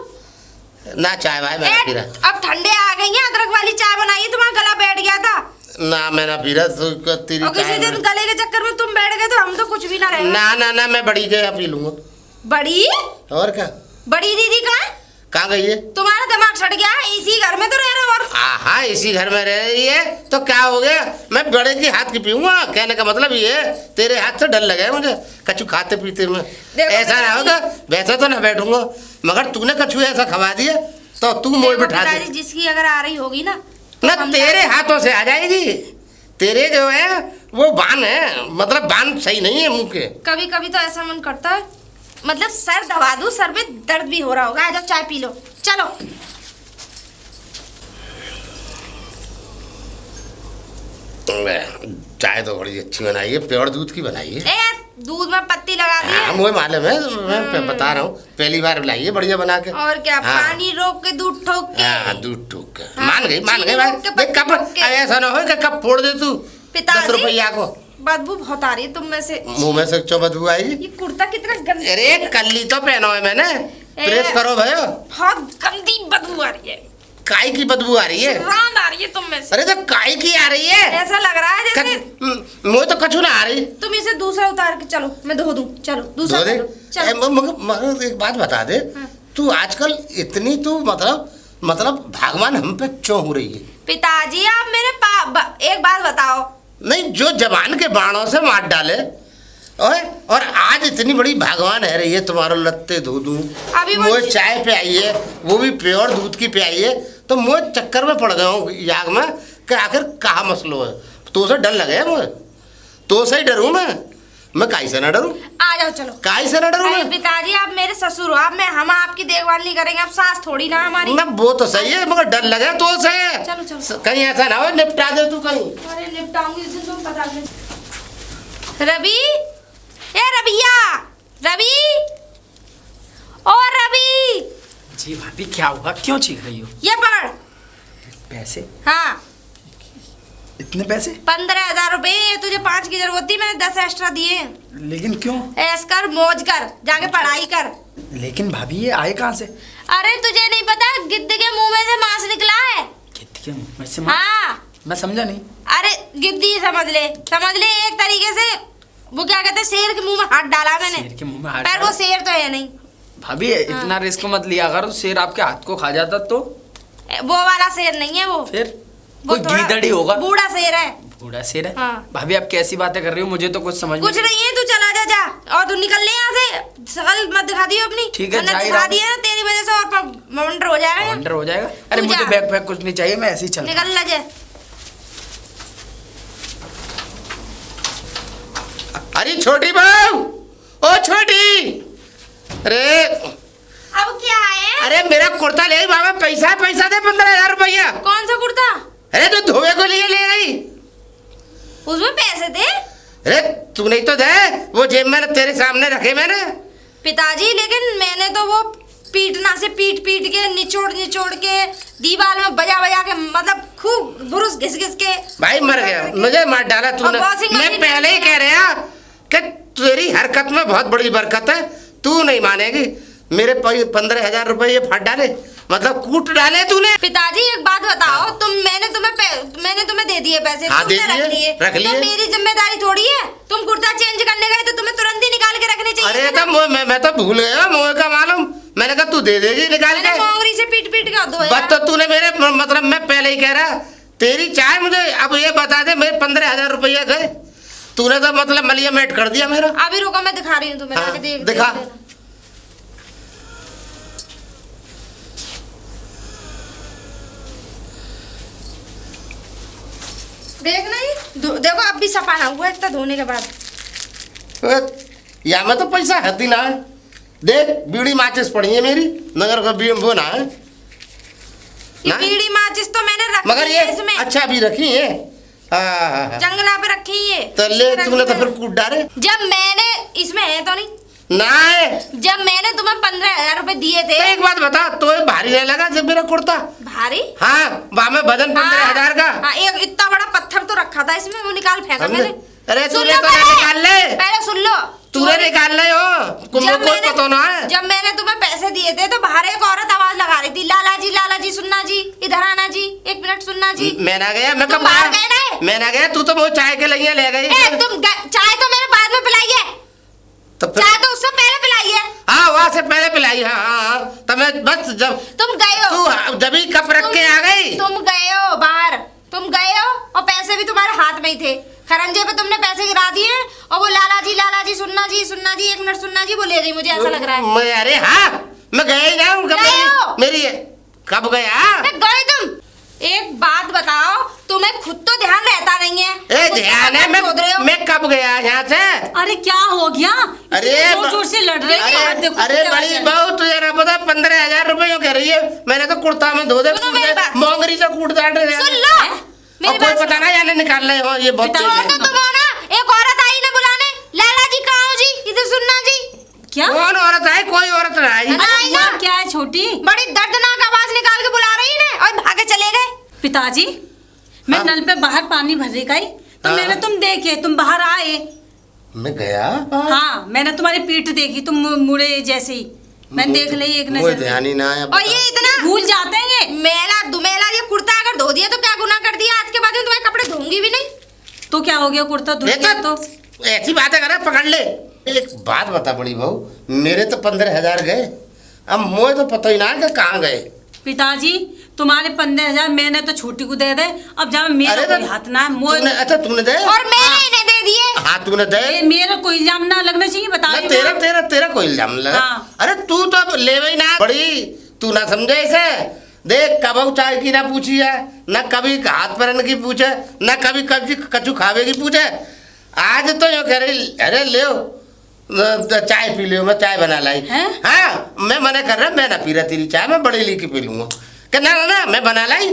ना चाय भाई मैं पी रहा। अब ठंडे आ गई हैं, अदरक वाली चाय बनाइए, तुम्हारा गला बैठ गया था। ना मैं ना पी रहा, तो तेरी और किसी चाय दिन गले के चक्कर में तुम बैठ गए तो हम तो कुछ भी ना रहेगा। ना ना ना मैं बड़ी के पी लूंगा। बड़ी और क्या? बड़ी दीदी कहाँ है? कहाँ गई है? तुम्हारा दिमाग सड़ गया है, इसी घर में तो रह रहे हो। और हाँ इसी घर में रह रही है तो क्या हो गया? मैं बड़े के हाथ की पीऊंगा, कहने का मतलब ये है तेरे हाथ से डर लगा है मुझे कछु खाते पीते में। ऐसा ना होगा, वैसे तो ना बैठूंगा, मगर तूने कछु ऐसा खवा दिया तो तू मोड़ देखो बिठा दे। पिताजी, जिसकी अगर आ रही होगी ना तो ना हम तेरे हाथों से आ जाएगी। तेरे जो है वो बान है, मतलब बान सही नहीं है मुंह के। कभी कभी तो ऐसा मन करता है मतलब सर दबा दूं, सर में दर्द भी हो रहा होगा। आ जाओ चाय पी लो, चलो। चाय तो बड़ी अच्छी बनाई है, प्योर दूध की बनाई है। ए दूध में पत्ती लगा दी है। हाँ, मुझे मालूम है, मैं बता रहा हूँ, पहली बार लाई है बढ़िया बना के। और क्या, हाँ। पानी रोक के दूध ठोक के। हाँ, दूध ठोक के। हाँ, मान गई चीनी रोक के, पत्ती कब ठोक के। ऐसा ना हो कि कब फोड़ दे तू पिताजी, 10 रुपया को। बदबू बहुत आ रही है तुम में से। मुंह में से क्यों बदबू आएगी? ये कुर्ता कितना गंदा। अरे कल्ली तो पहना है मैंने, प्रेस करो भयो। बहुत गंदी बदबू आ रही है। काय की बदबू आ रही है? रांद आ रही है तुम में से। अरे तो काय की आ रही है? ऐसा लग रहा है जैसे मुझे तो कछु ना आ रही। तुम इसे दूसरा उतार के चलो, मैं धो दूं। चलो दूसरा धो दे। धो दो, चलो। मगर एक बात बता दे, तू आजकल इतनी तू मतलब भगवान हम पे क्यों हो रही है? पिताजी आप मेरे एक बात बताओ। नहीं, जो जवान के बाणों से मार डाले और आज इतनी बड़ी भगवान है रही है, तुम्हारा लत्ते धो दूं, अभी वो मुझे चाय पे आई है, वो भी प्योर दूध की पे आई है, तो मुझे चक्कर में पड़ गया हूँ याग में कि आखिर कहाँ मसलो है। तो से डर लगे है मुझे, तो से ही डरूं मैं काहे से ना डरूं? आ जाओ चलो। काहे से ना डरूं अरे मैं? पिताजी आप मेरे ससुर हो, आप हम आपकी देखभाल नहीं करेंगे, आप सास थोड़ी ना हमारी। ना वो तो सही है, मगर डर लगे तो से। चलो चलो। कहीं ऐसा ना हो निपटा दे तू कहीं। अरे निपटाऊंगी जिस दिन तुम पता नहीं। रवि, ए रविया, रवि, ओ रवि। जी भाभी क्या हुआ, क्यों चीख रही हो? ये पकड़ पैसे? हाँ, इतने पैसे? 15,000 रुपए। तुझे 5 की जरूरत थी, मैंने 10 एक्स्ट्रा दिए। लेकिन क्यों? ऐश कर, मौज कर, जाके पढ़ाई कर। लेकिन भाभी ये आए कहाँ से? अरे तुझे नहीं पता, गिद्ध के मुंह में से मांस निकला है। गिद्ध के मुंह में से? हाँ, मैं समझा नहीं। अरे गिद्धी समझ ले एक तरीके से। वो क्या कहते हैं, शेर के मुंह में हाथ डाला मैंने। शेर के मुंह में हाथ पर डाला? वो शेर तो है नहीं। भाभी इतना रिस्क मत लिया करो, शेर आपके हाथ को खा जाता तो? वो वाला शेर नहीं है वो। फिर वो कोई थोड़ा गीदड़ी होगा। बूढ़ा शेर है। बूढ़ा शेर है? हाँ। भाभी आप कैसी बातें कर रही हो, मुझे तो कुछ समझ में कुछ नहीं है, तू चला जा और तू निकल ले यहाँ से। शकल मत दिखा दियो अपनी। ठीक है, वरना जा ही दिखा रहा दी है ना तेरी वजह से और मवंडर हो जाएगा। वंडर हो जाएगा। अरे तू मुझे जा। बैग फैग कुछ नहीं चाहिए, मैं ऐसे ही चल। निकल ला जा। अरे छोटी बहू, ओ छोटी, अरे अब क्या है? अरे मेरा कुर्ता ले बाबा, पैसा दे 15,000 रुपया। कौन सा कुर्ता? अरे तो धोए को लिए ले गई। उसमें पैसे दे। अरे तू नहीं तो दे, वो जेब में तेरे सामने रखे मैंने। पिताजी लेकिन मैंने तो वो पीटना से पीट के निचोड़ के दीवार में बजा के, मतलब खूब बुरुस घिस के। भाई मर गया, मुझे मार डाला तूने। और washing मैं machine पहले ही कह रहा कि तेरी हरकत में बहुत बड़ी बरकत है, तू नहीं मानेगी। मेरे 15,000 रुपए ये फट डाले, मतलब कूट डाले तूने। पिताजी एक बात बताओ, मैंने तुम्हें दे दिए पैसे। हाँ, तुमने दे दिए, रख लिए। तो मेरी जिम्मेदारी थोड़ी है। तुम कुर्ता चेंज करने गए तो तुम्हें तुरंत ही निकाल के रखने चाहिए। अरे तो मैं तो भूल गया, मुझे का मालूम। मैंने कहा तू दे देगी निकाल के। मोंगरी से पीट के धोया। बात तो तूने मेरे मतलब मैं पहले ही कह रहा, तेरी चाय मुझे अब ये बता दे, मेरे 15,000 रुपया गए, तूने तो मतलब मलिया मेट कर दिया मेरा। अभी रुको, मैं दिखा रही हूँ तुम्हें। हाँ, आके दिखा। देखना ही देखो, अब भी सफा ना हुआ इतना धोने के बाद। या में तो पैसा हती ना है। देख बीड़ी माचिस पड़ी है मेरी, नगर का वो ना है ये बीड़ी माचिस तो मैंने रखी मगर ये है इसमें। अच्छा भी रखी है। हाँ। जंगला पे रखी है। तो ले तूने तो फिर कूट डाले। जब मैंने इसमें है तो नहीं ना है। जब मैंने तुम्हें 15,000 रुपए दिए थे। तो एक बात बता, तो ये भारी नहीं लगा जब मेरा कुर्ता? भारी? हाँ, वहाँ में वजन 15,000 का। हाँ, एक इतना बड़ा पत्थर तो रखा था इसमें, वो निकाल फेंका मैंने। अरे सुन तूने लो तो निकाल ले। पहले सुन लो। तूने निकाल ले हो, कोई पता ना है। जब मैंने तुम्हें पैसे दिए थे तो बाहर एक औरत आवाज लगा रही थी, लाला जी सुनना जी, इधर आना जी, 1 मिनट सुनना जी। मैं ना गया, मैं तुम कब बाहर गया? गए ना? मैं ना गया, तू तो वो चाय के लिए ले गई। तुम चाय तो मैंने बाद में पिलाई है। तो चाय तो उससे पहले पिलाई है। हाँ, वहाँ से पहले पिलाई। हाँ। तो मैं बस जब तुम गए हो, तू जब ही कप रख के आ गई। तुम गए हो बाहर, तुम गए हो और पैसे भी तुम्हारे हाथ में ही थे। खरंजे पे तुमने पैसे गिरा दिए और वो लाला जी सुनना जी, 1 मिनट सुनना जी, वो ले रही, मुझे ऐसा लग रहा है। अरे हाँ, मैं गया ही ना। गए हो? मेरी कब गया? गए तुम एक बात बताओ, तुम्हें खुद तो ध्यान रहता नहीं है। ए ध्यान है, सोच रहे हो। मैं कब गया यहाँ से? अरे क्या हो गया? अरे जोर जोर से लड़ रही है। हाथ देखो अरे कितने बड़ी बजे। बहू तुझे ना पता 15,000 रुपये कह रही है। मैंने तो कुर्ता में धो दे, सुनो मेरी बात। मोंगरी से कूट दाट रहे सुन लो और मेरी कोई बात पता ना जाने निकाल रहे हो, ये बहुत पिता- तेज सुनो। है। तो तुम हो ना, एक औरत आई ना बुलाने, लाला जी कहाँ हो जी, इधर सुनना जी। क्या? कौन औरत आई? कोई औरत ना आई। अरे आई ना। हुआ क्या है छोटी? बड़ी दर्दनाक आवाज निकाल के बुला रही है और भागे चले गए। पिताजी, मैं हाँ? नल पे बाहर पानी भर रही गई तो हाँ। मैंने तुम देखे, तुम बाहर आए। मैं गया? हाँ, मैंने तुम्हारी पीठ देखी, तुम मुड़े जैसे ही मैंने देख ली एक मुझे नजर ध्यान में। ही ना आया। और ये इतना भूल जाते हैं ये। मेला दुमेला ये कुर्ता अगर धो दिया तो क्या गुनाह कर दिया? आज के बाद में तुम्हारे कपड़े धोंगी भी नहीं। तो क्या हो गया, कुर्ता धुल ये गया तो तो? ऐसी बातें करे, पकड़ ले। एक बात बता बड़ी बहू, मेरे तो 15,000 गए, अब मुझे तो पता ही ना कि कहाँ गए। पिताजी, तुम्हारे 15,000 मैंने तो छोटी को दे दे। अब जब मेरा अरे कोई हाथ ना है, तूने- अच्छा तूने दे? और मैंने इन्हें दे दिए। हाँ तूने दे? मेरा कोई इल्जाम ना लगना चाहिए, बता ना रही हूँ तेरा मैं। तेरा तेरा कोई इल्जाम लगा। हाँ। अरे तू तो अब ले ही ना बड़ी, तू ना समझे इसे। देख कब चाय की ना पूछी है, ना कभी हाथ पैरन की पूछे, ना कभी कभी कचू खावे की पूछे। आज तो यो कह रही, अरे ले चाय पी लियो, मैं चाय बना लाई। हैं? हाँ मैं मना कर रहा, मैं ना पी रहा तेरी चाय, मैं बड़ी ली के पी लूंगा। कहना ना ना मैं बना लाई,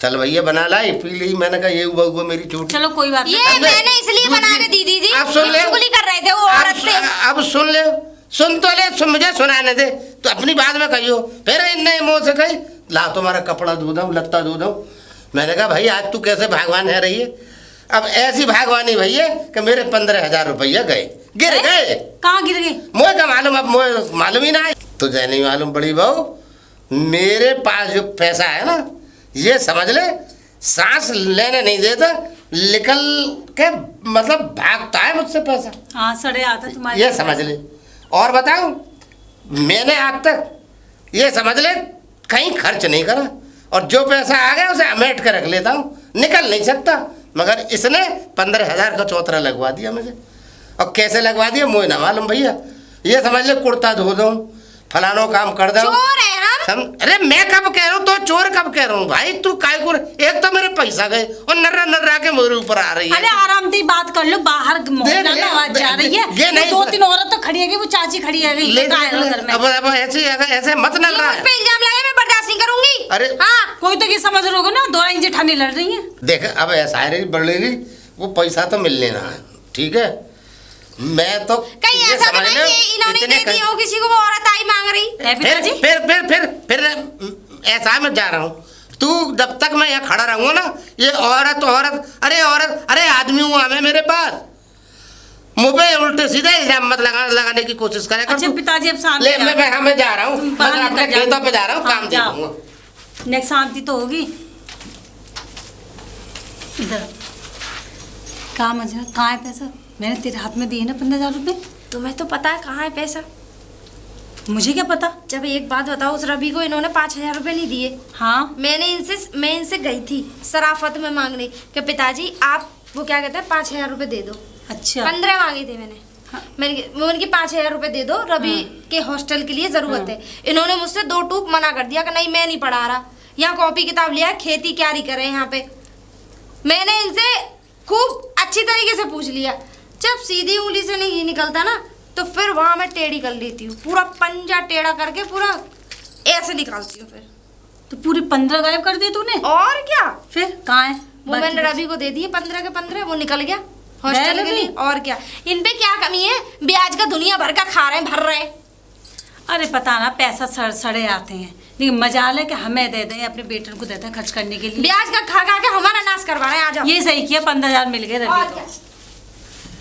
चल भैया बना लाई, पी ली। मैंने कहा ये हुआ मेरी छोटी। चलो कोई बात ये नहीं। समझे? मैंने इसलिए बना के दी दीदी। अब सुन ले। चुगली कर रहे थे वो औरत से। अब सुन ले, सुन तो ले, सुन मुझे सुनाने दे, तो अपनी बात में कहियो। फिर इन्ने मुंह से कही ला तुम्हारा कपड़ा धो दूँ, लत्ता धो दूँ। मैंने कहा भाई आज तू कैसे भगवान है रही है? अब ऐसी भागवानी भैया कि मेरे 15,000 रुपया गए, गिर गए। कहाँ गिर गए? मुझे क्या मालूम, अब मुझे मालूम ही ना है। तुझे नहीं मालूम बड़ी बहू, मेरे पास जो पैसा है ना, ये समझ ले सांस लेने नहीं देता, निकल के मतलब भागता है मुझसे पैसा, हाँ, सड़े आता तुम्हारे। ये समझ ले। और बताऊं, मैंने आज तक ये समझ ले कहीं खर्च नहीं करा, और जो पैसा आ गया उसे अमेट कर रख लेता हूँ, निकल नहीं सकता। मगर इसने 15,000 का चौतरा लगवा दिया मुझे, और कैसे लगवा दिया मुझे ना मालूम भैया। ये समझ ले कुर्ता धो दूँ, फलानो काम कर दो। चोर है हम। अरे मैं कब कह रहा हूँ तो चोर कब कह रहा हूँ भाई? तू काय को, एक तो मेरे पैसा गए और नर्रा नर्रा के मेरे ऊपर आ रही है। अरे आराम से बात कर लो, बाहर मोहल्ला ले, में आवाज जा रही है। ये नहीं- 2-3 औरत तो खड़ी है, वो चाची खड़ी है ले घर में। अब ऐसे ऐसे मत नल ये रहा मुझ है। पे इल्जाम लगाए, मैं बर्दाश्त नहीं करूंगी। अरे हाँ, कोई तो ये समझ रहे हो ना, 2 इंच जेठानी लड़ रही है। देख अब ऐसा है बढ़ेगी, वो पैसा तो मिल लेना है, ठीक है। मैं तो कहीं ये ऐसा तो समझ नहीं लो, कि इन्होंने इतने दे दी हो किसी को, वो औरत आई मांग रही। है पिताजी? फिर ऐसा मैं जा रहा हूँ। तू जब तक मैं यहाँ खड़ा रहूंगा ना, ये औरत औरत, अरे आदमी हुआ मैं, मेरे पास मुँह पे उल्टे सीधे इल्जाम मत लगाने की कोशिश करे कर अच्छा तू। पिताजी, अब शांति ले मैं जा रहा हूँ, बाहर मैं अपने निकल जाओ। खेतों पे जा रहा हूँ, हाँ, काम जाओ। देखूंगा। नेक्स्ट शांति तो होगी। इधर कहाँ मजा, कहाँ है पैसा? मैंने तेरे हाथ में दिए ना 15,000 रुपए। तुम्हें तो पता है कहाँ है पैसा। मुझे क्या पता? जब एक बात बताओ, उस रवि को इन्होंने 5,000 रुपए नहीं दिए। हाँ, मैं इनसे गई थी शराफत में मांगने कि पिताजी आप वो क्या कहते हैं 5,000 रुपए दे दो। अच्छा। 15 मांगे थे मैंने। हाँ। वो उनकी 5,000 रुपए दे दो, रवि के हॉस्टल के लिए जरूरत है। इन्होंने मुझसे 2 टूक मना कर दिया कि नहीं मैं नहीं पढ़ा रहा, यहाँ कॉपी किताब लिया है, खेती क्यारी करे यहाँ पे। मैंने इनसे खूब अच्छी तरीके से पूछ लिया। जब सीधी उंगली से नहीं निकलता ना, तो फिर वहां मैं टेढ़ी कर लेती हूँ, पूरा पंजा टेढ़ा करके पूरा ऐसे निकालती हूँ। फिर तो पूरे 15 गायब कर दिए तूने? और क्या, फिर कहाँ है? वो मैंने रवि को दे दिए 15 के 15, वो निकल गया हॉस्टल के रवि? लिए। और क्या, इन पे क्या कमी है? ब्याज का दुनिया भर का खा रहे हैं, भर रहे हैं। अरे पता ना, पैसा सड़े आते हैं, लेकिन मजाल है कि हमें दे दें, अपने बेटे को दे दें खर्च करने के लिए। ब्याज का खा खा के हमारा नाश करवा रहे हैं। आ जाओ। ये सही किया, 15,000 मिल गए रवि और को। क्या।